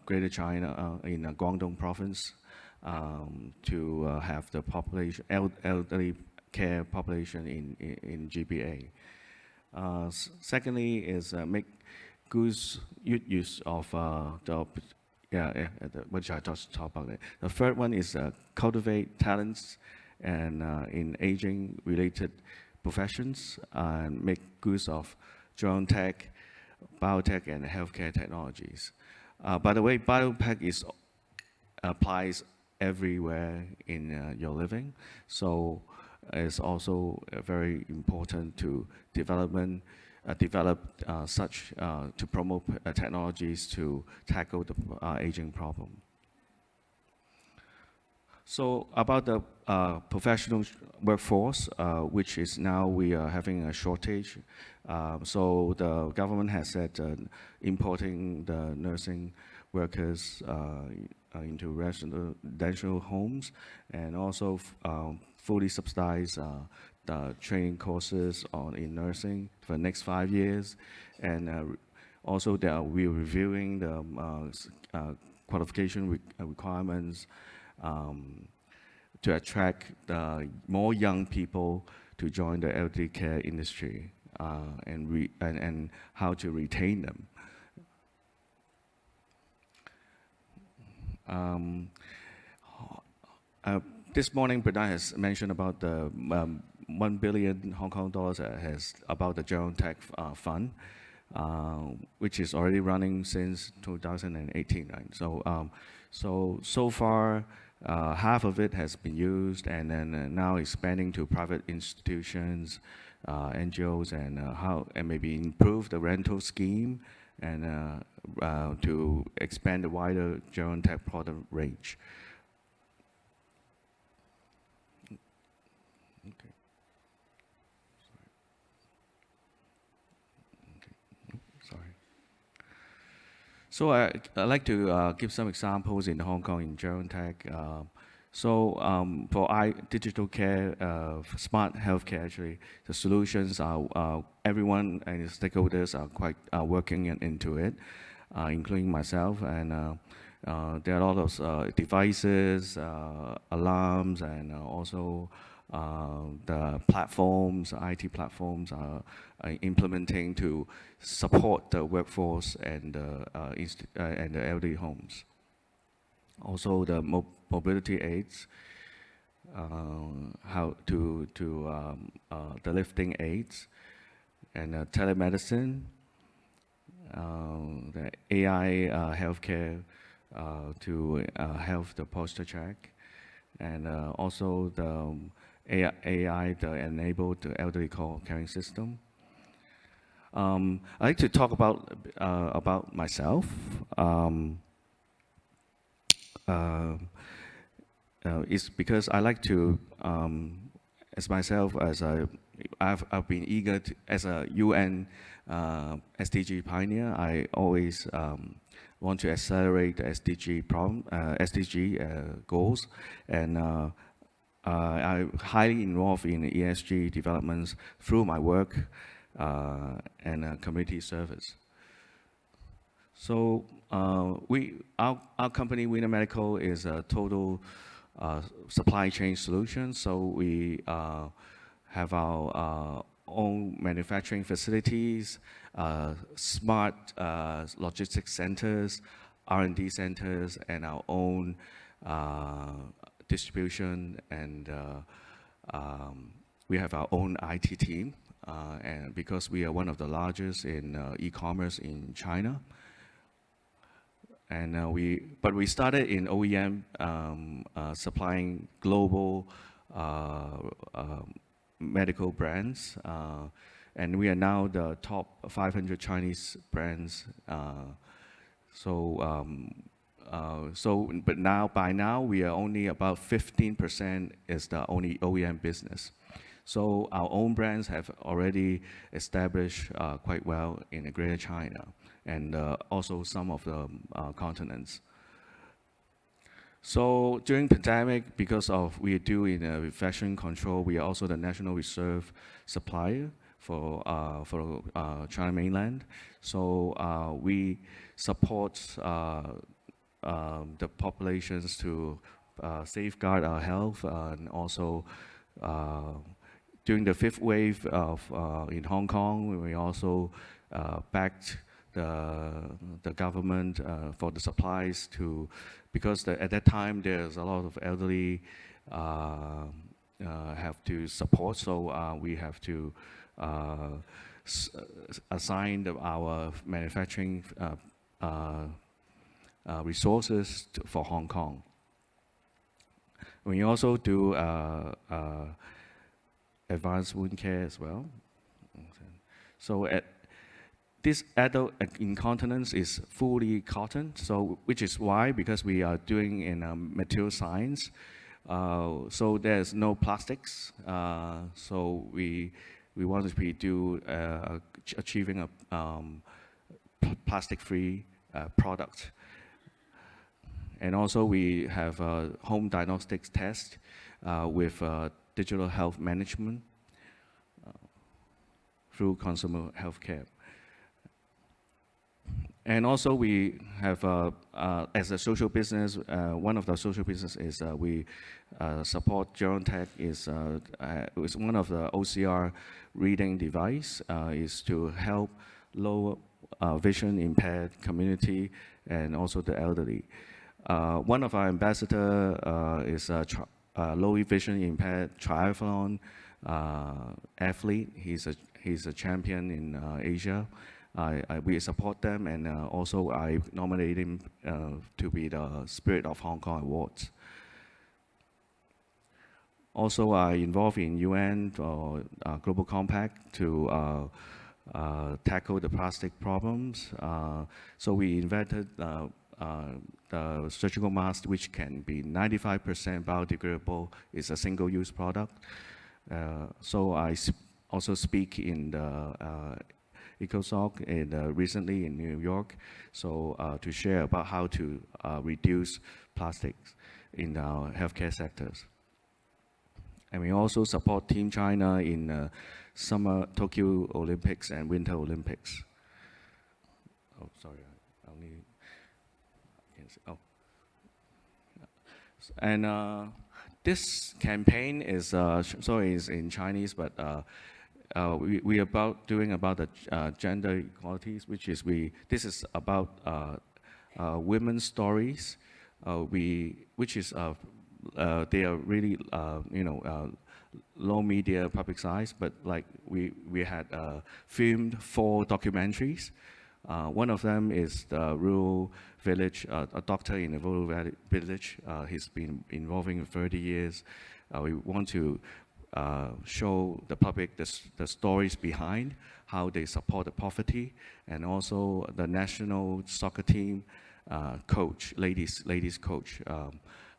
Greater China in Guangdong province to have the population, elderly care population in GBA. Secondly is make good use of which I just talked about it. The third one is cultivate talents and in aging related professions and make use of gerontech, biotech, and healthcare technologies. By the way, biotech applies everywhere in your living, so it's also very important to develop such to promote technologies to tackle the aging problem. So about the professional workforce, which is now we are having a shortage. So the government has said importing the nursing workers into residential homes, and also fully subsidize the training courses in nursing for the next 5 years. And also we're reviewing the qualification requirements to attract more young people to join the elderly care industry, and how to retain them. This morning, Bernard has mentioned about the 1 billion Hong Kong dollars has about the gerontech fund. which is already running since 2018, right? So far, half of it has been used, and then now expanding to private institutions, NGOs, and maybe improve the rental scheme, and to expand the wider Gerontech product range. Okay. Sorry. So I'd like to give some examples in Hong Kong in Gerontech. For digital care, smart healthcare, actually, the solutions are everyone and the stakeholders are quite working into it, including myself. And there are a lot of devices, alarms, and also the platforms, IT platforms are implementing to support the workforce and the elderly homes. Also, the mobility aids, the lifting aids, and telemedicine, the AI healthcare to help the posture check, and also the AI that enabled the elderly call caring system. I'd like to talk about myself. It's because I like to, as myself, I've been eager to, as a UN SDG pioneer. I always want to accelerate the SDG goals, and I'm highly involved in ESG developments through my work and community service. So our company, Winner Medical, is a total supply chain solution. So we have our own manufacturing facilities, smart logistics centers, R&D centers, and our own distribution, and we have our own IT team, and because we are one of the largest in e-commerce in China. And we started in OEM, supplying global medical brands, and we are now the top 500 Chinese brands. But by now we are only about 15% is the only OEM business. So our own brands have already established quite well in Greater China, and also some of the continents. So during pandemic, because of we are doing infection control, we are also the national reserve supplier for China mainland. So we support the populations to safeguard our health, and also during the 5th wave in Hong Kong, we also backed the government for the supplies because at that time there's a lot of elderly have to support, so we have to assign our manufacturing resources for Hong Kong. We also do advanced wound care as well. So this adult incontinence is fully cotton, so which is why, because we are doing in material science, so there's no plastics. So we want to do achieving a plastic-free product. And also we have a home diagnostics test with digital health management through consumer healthcare. And also we have, as a social business, one of the social business is we support Gerontech is one of the OCR reading device, is to help low vision impaired community and also the elderly. One of our ambassador is low vision impaired triathlon athlete. He's a champion in Asia. we support them, and also I nominate him to be the Spirit of Hong Kong Awards. Also, I involved in UN Global Compact to tackle the plastic problems. So we invented the surgical mask, which can be 95% biodegradable. It's a single-use product. So I also speak in the EcoSoc recently in New York, so to share about how to reduce plastics in our healthcare sectors. And we also support Team China in Summer Tokyo Olympics and Winter Olympics. Oh, sorry, I only can't see. Oh. And this campaign is, is in Chinese, but we about doing about the gender equalities, which is this is about women's stories, which is they are really low media public size, but like we had filmed 4 documentaries. One of them is the rural village, a doctor in a rural village. He's been involving 30 years. We want to show the public the stories behind how they support the poverty, and also the national soccer team coach, ladies coach,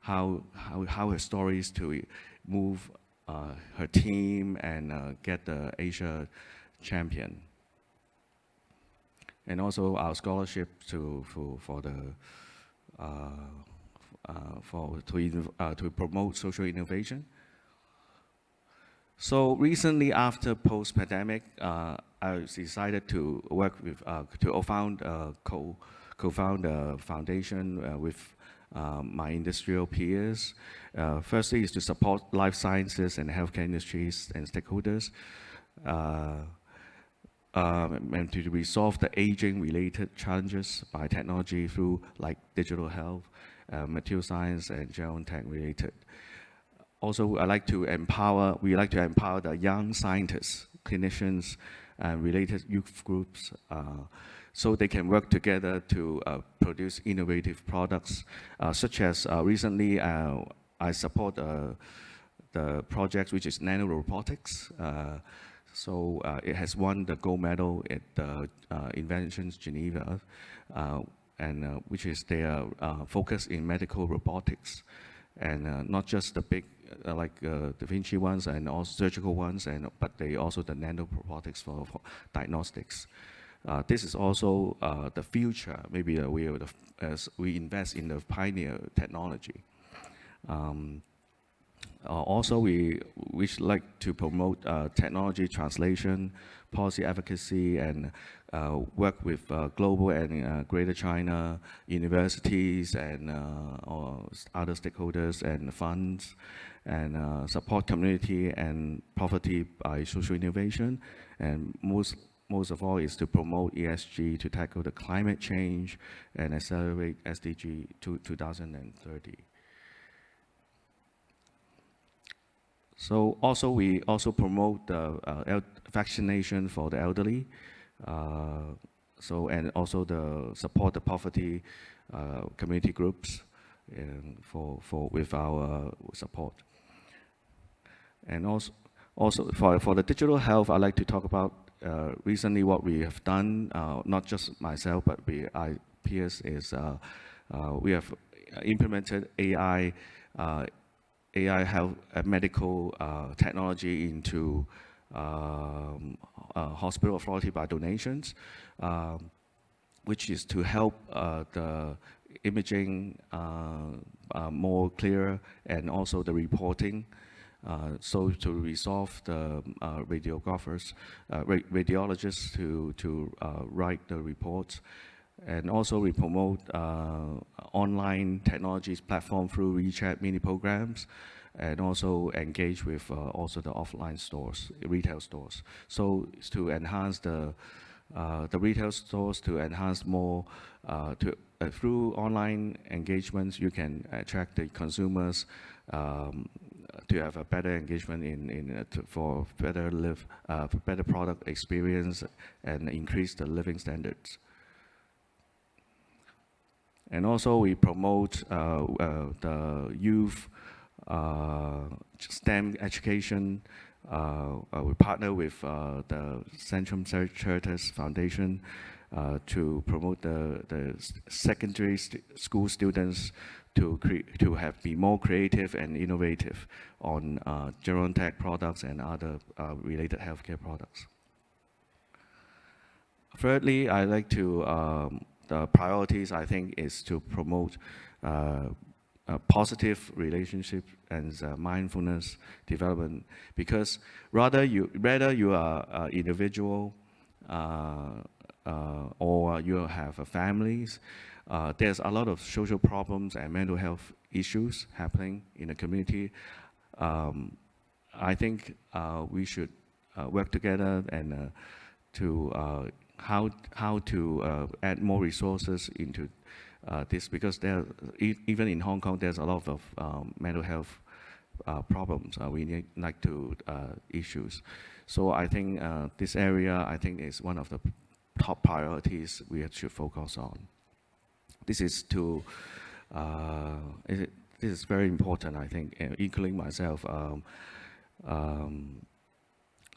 how her stories to move her team and get the Asia champion. And also our scholarship to promote social innovation. So recently, after post-pandemic, I decided to work with co-found a foundation with my industrial peers. Firstly is to support life sciences and healthcare industries and stakeholders, and to resolve the aging-related challenges by technology through like digital health, material science, and geotech related. Also, we like to empower the young scientists, clinicians, and related youth groups, so they can work together to produce innovative products, such as recently I support the project which is nanorobotics. So it has won the gold medal at the Inventions Geneva, and which is their focus in medical robotics, and not just the big like Da Vinci ones and also surgical ones, but they also the nanorobotics for diagnostics. This is also the future. Maybe as we invest in the pioneer technology. Also, we like to promote technology translation, policy advocacy, and work with global and Greater China universities and other stakeholders and funds, and support community and poverty by social innovation, and most of all is to promote ESG to tackle the climate change and accelerate SDG to 2030. So also we also promote the vaccination for the elderly, and also the support the poverty community groups with our support. And also for the digital health, I'd like to talk about recently what we have done, not just myself, but our peers, is we have implemented AI health medical technology into hospital authority by donations, which is to help the imaging more clear, and also the reporting. So to resolve the radiologists to write the reports. And also we promote online technologies platform through WeChat mini programs, and also engage with also the offline stores, retail stores. So to enhance the retail stores, to enhance more, through online engagements, you can attract the consumers to have a better engagement for better product experience and increase the living standards. And also we promote the youth STEM education. We partner with the Centrum Certas Foundation to promote the secondary school students to be more creative and innovative on gerontech products and other related healthcare products. Thirdly, I like to the priorities I think is to promote a positive relationship and mindfulness development, because whether you are an individual or you have families, there's a lot of social problems and mental health issues happening in the community. I think we should work together and to how to add more resources into this, because even in Hong Kong, there's a lot of mental health problems we need to issues. So I think this area, I think, is one of the top priorities we should focus on. This is to this is very important, I think, including myself.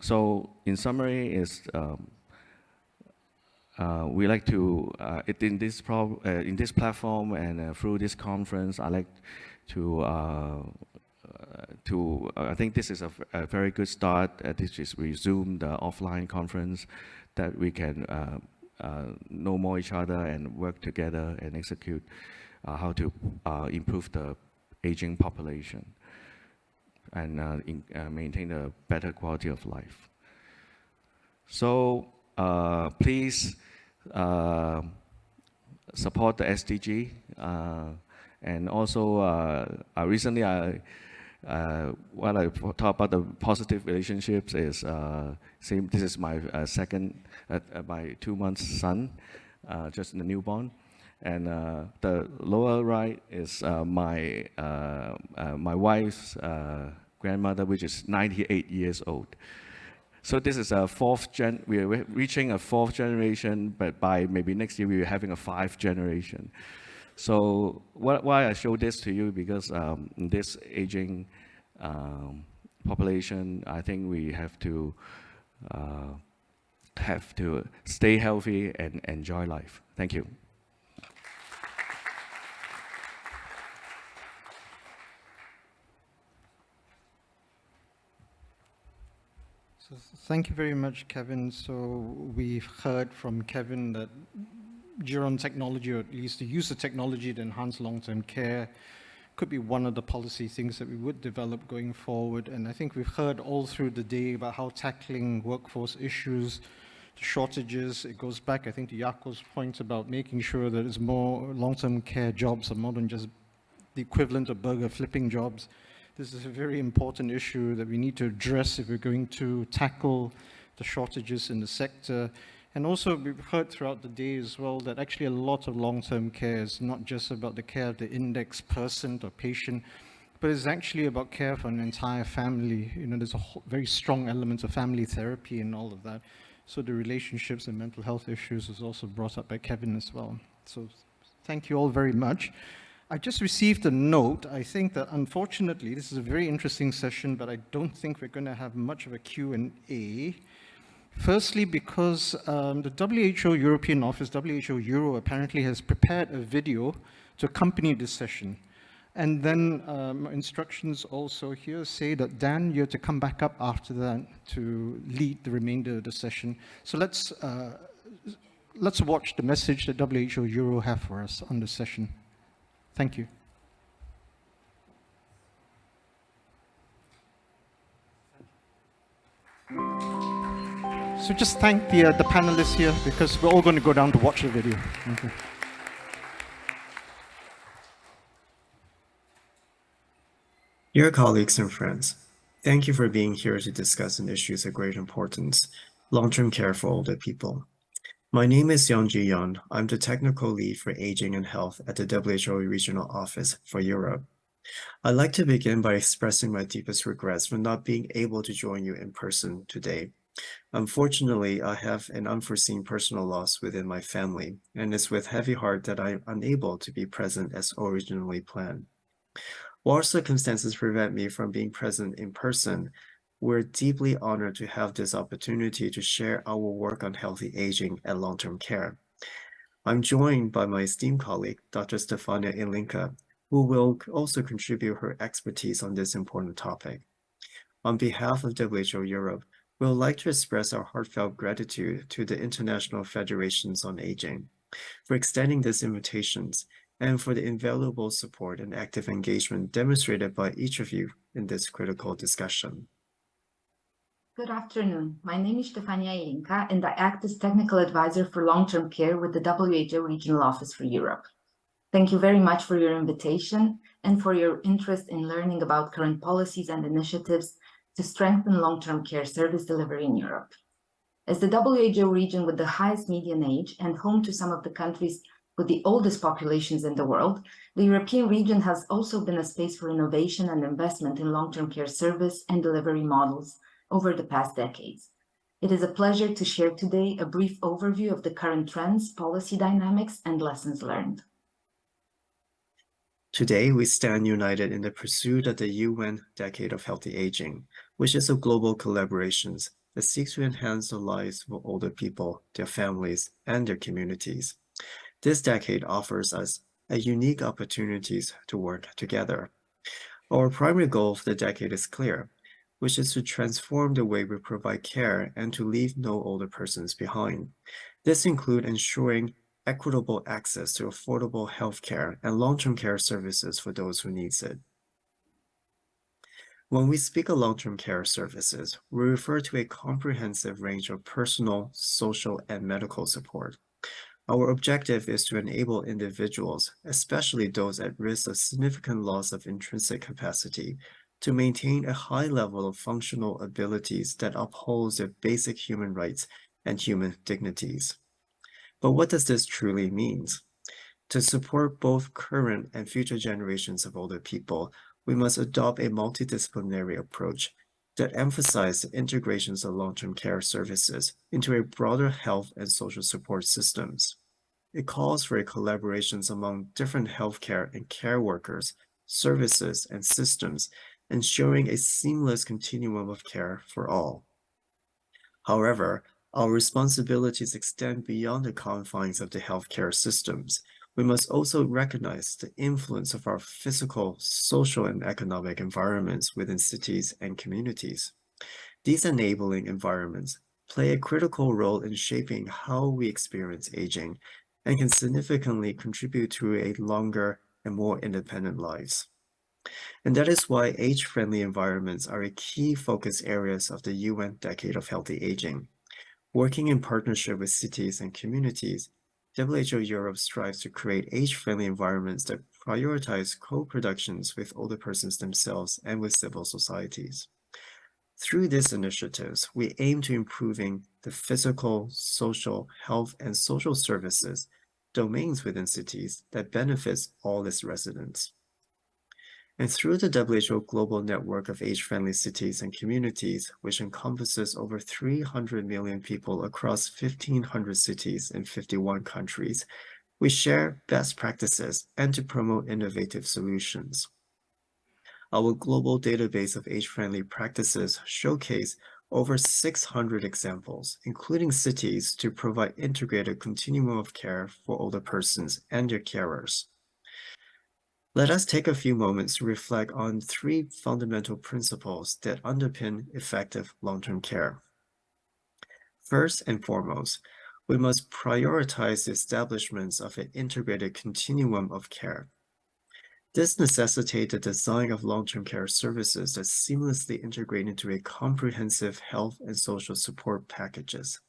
So in summary, is we like to in this platform and through this conference, I like to I think this is a very good start. This is resume the offline conference, that we can know more each other and work together and execute how to improve the aging population and maintain a better quality of life. So please support the SDG, and also recently what I talk about the positive relationships is this is my my 2 months son, just in the newborn, and the lower right is my wife's grandmother, which is 98 years old. So this is we are reaching a 4th generation, but by maybe next year we are having a 5th generation. So why I show this to you, because in this aging population, I think we have to stay healthy and enjoy life. Thank you. So thank you very much, Kevin. So we've heard from Kevin that Geron technology, or at least the use of technology to enhance long-term care, could be one of the policy things that we would develop going forward. And I think we've heard all through the day about how tackling workforce issues, the shortages, it goes back, I think, to Yako's point about making sure that there's more long-term care jobs and more than just the equivalent of burger flipping jobs. This is a very important issue that we need to address if we're going to tackle the shortages in the sector. And also, we've heard throughout the day as well that actually a lot of long-term care is not just about the care of the index person or patient, but it's actually about care for an entire family. You know, there's a very strong element of family therapy and all of that. So the relationships and mental health issues is also brought up by Kevin as well. So thank you all very much. I just received a note. I think that unfortunately, this is a very interesting session, but I don't think we're going to have much of a Q&A. Firstly, because the WHO European Office, WHO Euro, apparently has prepared a video to accompany this session. And then instructions also here say that Dan, you're to come back up after that to lead the remainder of the session. So let's watch the message that WHO Euro have for us on the session. Thank you. So just thank the panelists here, because we're all going to go down to watch the video. Thank you. Dear colleagues and friends, thank you for being here to discuss an issue of great importance, long-term care for older people. My name is Youngji Yun. I'm the technical lead for aging and health at the WHO Regional Office for Europe. I'd like to begin by expressing my deepest regrets for not being able to join you in person today. Unfortunately, I have an unforeseen personal loss within my family, and it's with heavy heart that I am unable to be present as originally planned. While circumstances prevent me from being present in person, we're deeply honored to have this opportunity to share our work on healthy aging and long-term care. I'm joined by my esteemed colleague, Dr. Stefania Ilinka, who will also contribute her expertise on this important topic. On behalf of WHO Europe, we would like to express our heartfelt gratitude to the International Federations on Aging for extending these invitations and for the invaluable support and active engagement demonstrated by each of you in this critical discussion. Good afternoon. My name is Stefania Ilinka, and I act as Technical Advisor for Long-Term Care with the WHO Regional Office for Europe. Thank you very much for your invitation and for your interest in learning about current policies and initiatives to strengthen long-term care service delivery in Europe. As the WHO region with the highest median age and home to some of the countries with the oldest populations in the world, the European region has also been a space for innovation and investment in long-term care service and delivery models over the past decades. It is a pleasure to share today a brief overview of the current trends, policy dynamics, and lessons learned. Today, we stand united in the pursuit of the UN Decade of Healthy Aging, which is a global collaboration that seeks to enhance the lives of older people, their families, and their communities. This decade offers us a unique opportunities to work together. Our primary goal for the decade is clear, which is to transform the way we provide care and to leave no older persons behind. This includes ensuring equitable access to affordable health care and long-term care services for those who need it. When we speak of long-term care services, we refer to a comprehensive range of personal, social, and medical support. Our objective is to enable individuals, especially those at risk of significant loss of intrinsic capacity, to maintain a high level of functional abilities that upholds their basic human rights and human dignities. But what does this truly mean? To support both current and future generations of older people, we must adopt a multidisciplinary approach that emphasizes the integrations of long-term care services into a broader health and social support systems. It calls for a collaboration among different healthcare and care workers, services, and systems, ensuring a seamless continuum of care for all. However, our responsibilities extend beyond the confines of the healthcare systems. We must also recognize the influence of our physical, social, and economic environments within cities and communities. These enabling environments play a critical role in shaping how we experience aging and can significantly contribute to a longer and more independent lives. And that is why age-friendly environments are a key focus areas of the UN Decade of Healthy Aging. Working in partnership with cities and communities, WHO Europe strives to create age-friendly environments that prioritize co-productions with older persons themselves and with civil societies. Through these initiatives, we aim to improving the physical, social, health, and social services domains within cities that benefits all its residents. And through the WHO Global Network of Age-Friendly Cities and Communities, which encompasses over 300 million people across 1,500 cities in 51 countries, we share best practices and to promote innovative solutions. Our global database of age-friendly practices showcase over 600 examples, including cities to provide integrated continuum of care for older persons and their carers. Let us take a few moments to reflect on three fundamental principles that underpin effective long-term care. First and foremost, we must prioritize the establishment of an integrated continuum of care. This necessitates the design of long-term care services that seamlessly integrate into a comprehensive health and social support packages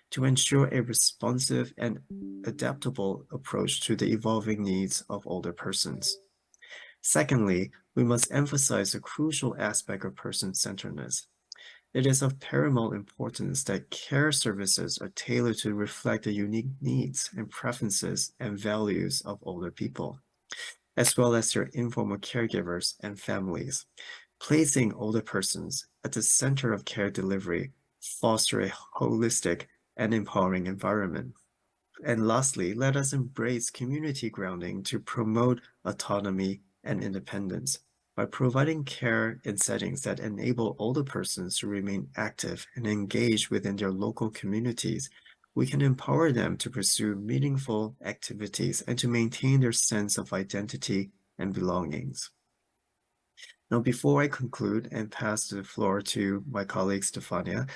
to ensure a responsive and adaptable approach to the evolving needs of older persons. Secondly, we must emphasize the crucial aspect of person-centeredness. It is of paramount importance that care services are tailored to reflect the unique needs and preferences and values of older people. as well as their informal caregivers and families. Placing older persons at the center of care delivery foster a holistic and empowering environment. And lastly, let us embrace community grounding to promote autonomy and independence. By providing care in settings that enable older persons to remain active and engaged within their local communities, we can empower them to pursue meaningful activities and to maintain their sense of identity and belongings. Now, before I conclude and pass the floor to my colleague Stefania,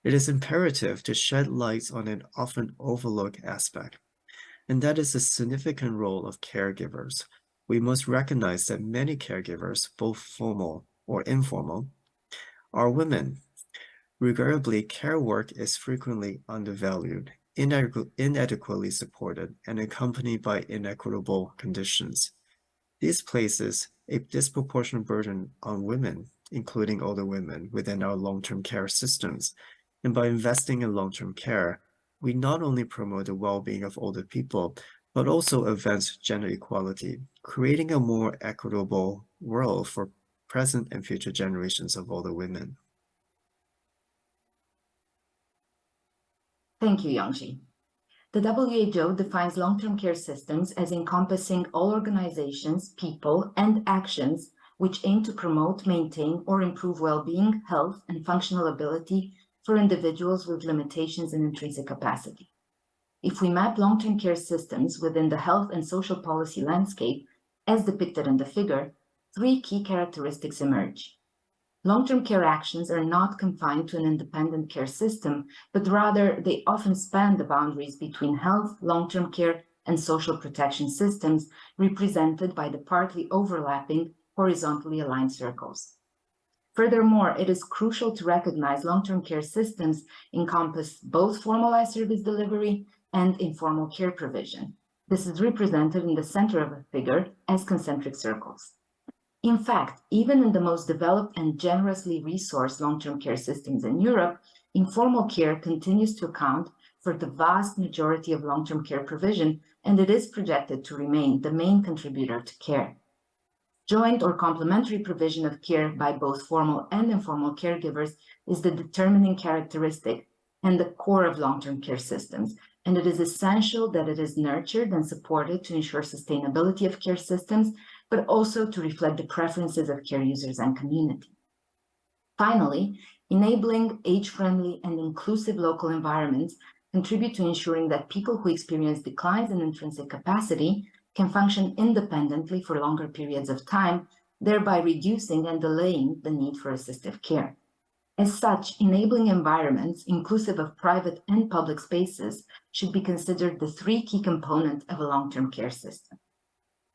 it is imperative to shed light on an often overlooked aspect, and that is the significant role of caregivers. We must recognize that many caregivers, both formal or informal, are women. Regrettably, care work is frequently undervalued, inadequately supported, and accompanied by inequitable conditions. This places a disproportionate burden on women, including older women, within our long-term care systems. And by investing in long-term care, we not only promote the well-being of older people, but also advance gender equality, creating a more equitable world for present and future generations of older women. Thank you, Yongji. The WHO defines long-term care systems as encompassing all organizations, people, and actions which aim to promote, maintain, or improve well-being, health, and functional ability for individuals with limitations in intrinsic capacity. If we map long-term care systems within the health and social policy landscape, as depicted in the figure, three key characteristics emerge. Long-term care actions are not confined to an independent care system, but rather they often span the boundaries between health, long-term care, and social protection systems, represented by the partly overlapping, horizontally aligned circles. Furthermore, it is crucial to recognize long-term care systems encompass both formalized service delivery and informal care provision. This is represented in the center of the figure as concentric circles. In fact, even in the most developed and generously resourced long-term care systems in Europe, informal care continues to account for the vast majority of long-term care provision, and it is projected to remain the main contributor to care. Joint or complementary provision of care by both formal and informal caregivers is the determining characteristic and the core of long-term care systems, and it is essential that it is nurtured and supported to ensure sustainability of care systems, but also to reflect the preferences of care users and community. Finally, enabling age-friendly and inclusive local environments contribute to ensuring that people who experience declines in intrinsic capacity can function independently for longer periods of time, thereby reducing and delaying the need for assistive care. As such, enabling environments inclusive of private and public spaces should be considered the three key components of a long-term care system.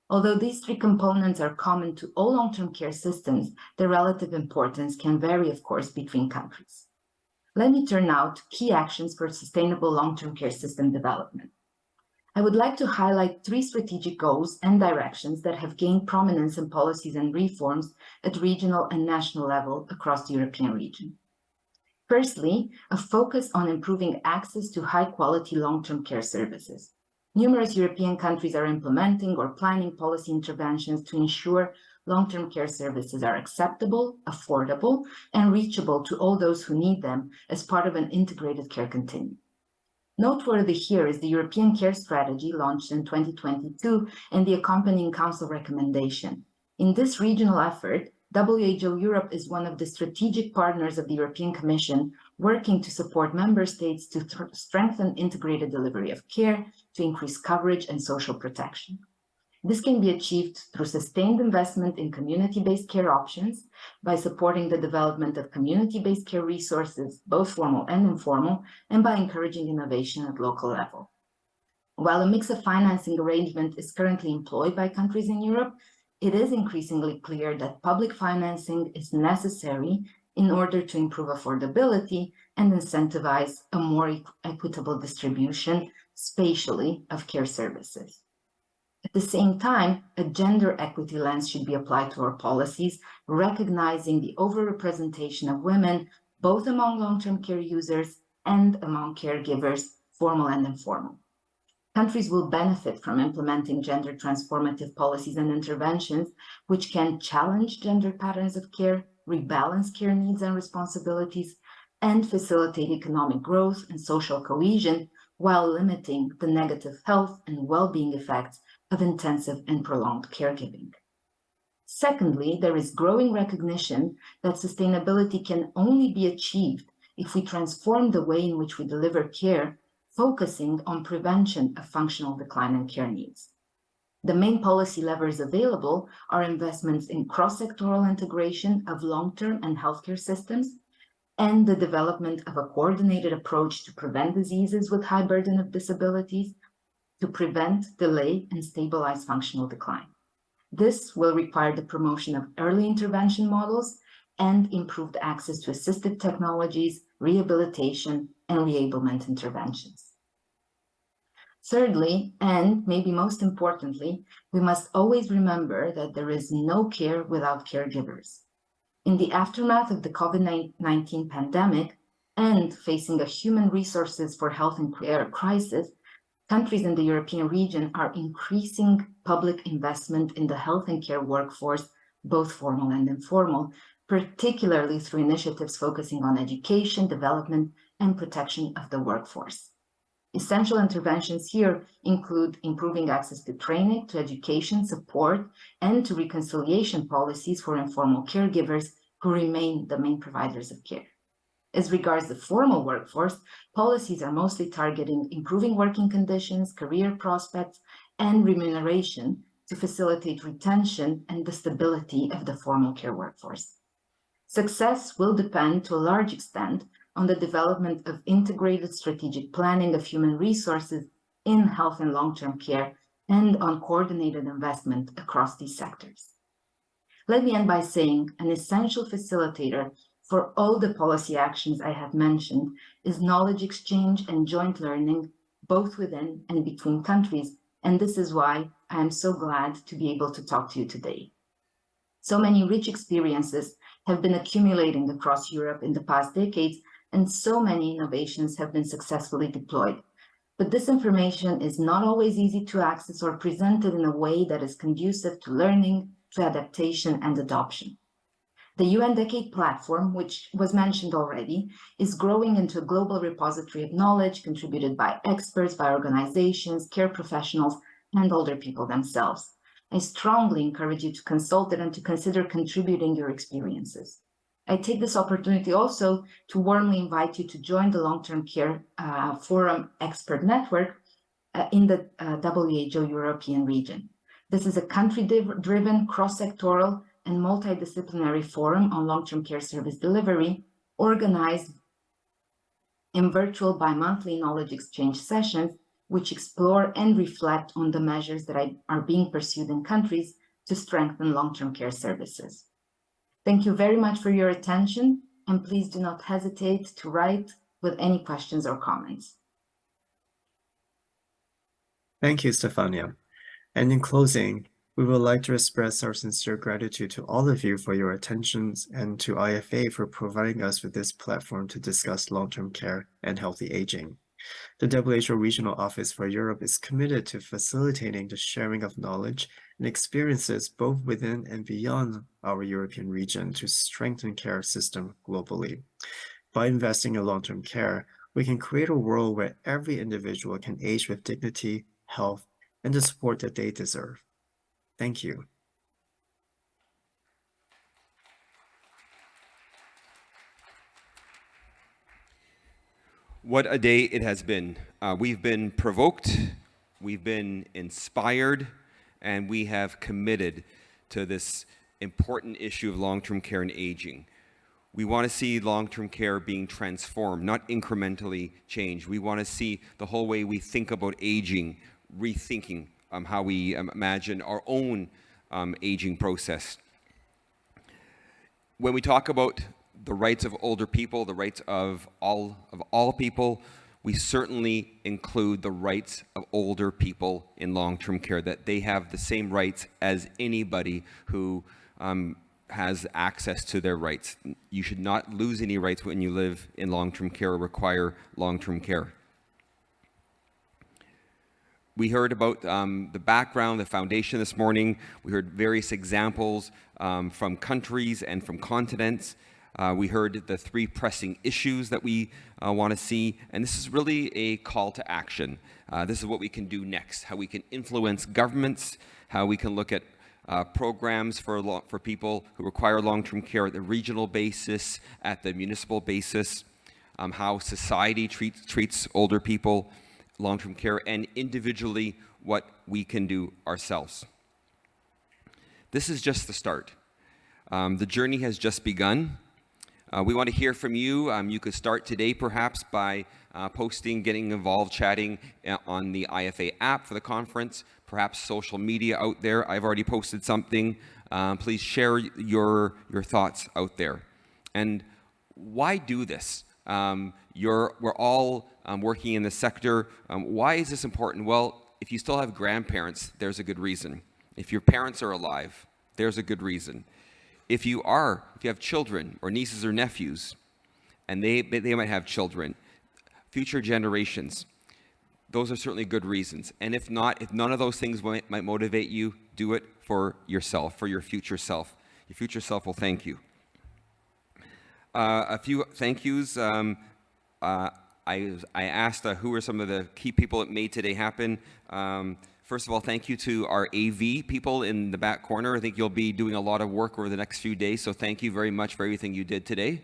Although these three components are common to all long-term care systems, their relative importance can vary, of course, between countries. Let me turn now to key actions for sustainable long-term care system development. I would like to highlight three strategic goals and directions that have gained prominence in policies and reforms at regional and national level across the European region. Firstly, a focus on improving access to high-quality long-term care services. Numerous European countries are implementing or planning policy interventions to ensure long-term care services are acceptable, affordable, and reachable to all those who need them as part of an integrated care continuum. Noteworthy here is the European Care Strategy launched in 2022 and the accompanying Council recommendation. In this regional effort, WHO Europe is one of the strategic partners of the European Commission, working to support member states to strengthen integrated delivery of care, to increase coverage and social protection. This can be achieved through sustained investment in community-based care options, by supporting the development of community-based care resources, both formal and informal, and by encouraging innovation at local level. While a mix of financing arrangement is currently employed by countries in Europe, it is increasingly clear that public financing is necessary in order to improve affordability and incentivize a more equitable distribution spatially of care services. At the same time, a gender equity lens should be applied to our policies, recognizing the overrepresentation of women, both among long-term care users and among caregivers, formal and informal. Countries will benefit from implementing gender transformative policies and interventions, which can challenge gender patterns of care, rebalance care needs and responsibilities, and facilitate economic growth and social cohesion while limiting the negative health and well-being effects of intensive and prolonged caregiving. Secondly, there is growing recognition that sustainability can only be achieved if we transform the way in which we deliver care, focusing on prevention of functional decline and care needs. The main policy levers available are investments in cross-sectoral integration of long-term and healthcare systems, and the development of a coordinated approach to prevent diseases with high burden of disabilities, to prevent, delay, and stabilize functional decline. This will require the promotion of early intervention models and improved access to assistive technologies, rehabilitation, and reablement interventions. Thirdly, and maybe most importantly, we must always remember that there is no care without caregivers. In the aftermath of the COVID-19 pandemic and facing a human resources for health and care crisis, countries in the European region are increasing public investment in the health and care workforce, both formal and informal, particularly through initiatives focusing on education, development, and protection of the workforce. Essential interventions here include improving access to training, to education, support, and to reconciliation policies for informal caregivers who remain the main providers of care. As regards the formal workforce, policies are mostly targeting improving working conditions, career prospects, and remuneration to facilitate retention and the stability of the formal care workforce. Success will depend to a large extent on the development of integrated strategic planning of human resources in health and long-term care and on coordinated investment across these sectors. Let me end by saying an essential facilitator for all the policy actions I have mentioned is knowledge exchange and joint learning, both within and between countries, and this is why I am so glad to be able to talk to you today. So many rich experiences have been accumulating across Europe in the past decades, and so many innovations have been successfully deployed. But this information is not always easy to access or presented in a way that is conducive to learning, to adaptation, and adoption. The UN Decade Platform, which was mentioned already, is growing into a global repository of knowledge contributed by experts, by organizations, care professionals, and older people themselves. I strongly encourage you to consult it and to consider contributing your experiences. I take this opportunity also to warmly invite you to join the Long-Term Care Forum Expert Network in the WHO European region. This is a country-driven, cross-sectoral, and multidisciplinary forum on long-term care service delivery, organized in virtual bi-monthly knowledge exchange sessions, which explore and reflect on the measures that are being pursued in countries to strengthen long-term care services. Thank you very much for your attention, and please do not hesitate to write with any questions or comments. Thank you, Stefania. And in closing, we would like to express our sincere gratitude to all of you for your attentions and to IFA for providing us with this platform to discuss long-term care and healthy aging. The WHO Regional Office for Europe is committed to facilitating the sharing of knowledge and experiences both within and beyond our European region to strengthen care system globally. By investing in long-term care, we can create a world where every individual can age with dignity, health, and the support that they deserve. Thank you. What a day it has been. We've been provoked, we've been inspired, and we have committed to this important issue of long-term care and aging. We want to see long-term care being transformed, not incrementally changed. We want to see the whole way we think about aging, rethinking how we imagine our own aging process. When we talk about the rights of older people, the rights of all people, we certainly include the rights of older people in long-term care, that they have the same rights as anybody who has access to their rights. You should not lose any rights when you live in long-term care or require long-term care. We heard about the background, the foundation this morning. We heard various examples from countries and from continents. We heard the 3 pressing issues that we want to see, and this is really a call to action. This is what we can do next, how we can influence governments, how we can look at programs for people who require long-term care at the regional basis, at the municipal basis, how society treats older people, long-term care, and individually what we can do ourselves. This is just the start. The journey has just begun. We want to hear from you. You could start today perhaps by posting, getting involved, chatting on the IFA app for the conference, perhaps social media out there. I've already posted something. Please share your thoughts out there. And why do this? We're all working in the sector. Why is this important? Well, if you still have grandparents, there's a good reason. If your parents are alive, there's a good reason. If you have children or nieces or nephews, and they might have children, future generations, those are certainly good reasons. And if not, if none of those things might motivate you, do it for yourself, for your future self. Your future self will thank you. A few thank yous. I asked who are some of the key people that made today happen. First of all, thank you to our AV people in the back corner. I think you'll be doing a lot of work over the next few days, so thank you very much for everything you did today.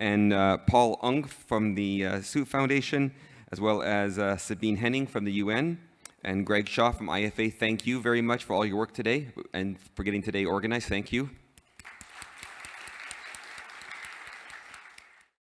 And Paul Ung from the Su Foundation, as well as Sabine Henning from the UN, and Greg Shaw from IFA. Thank you very much for all your work today and for getting today organized. Thank you.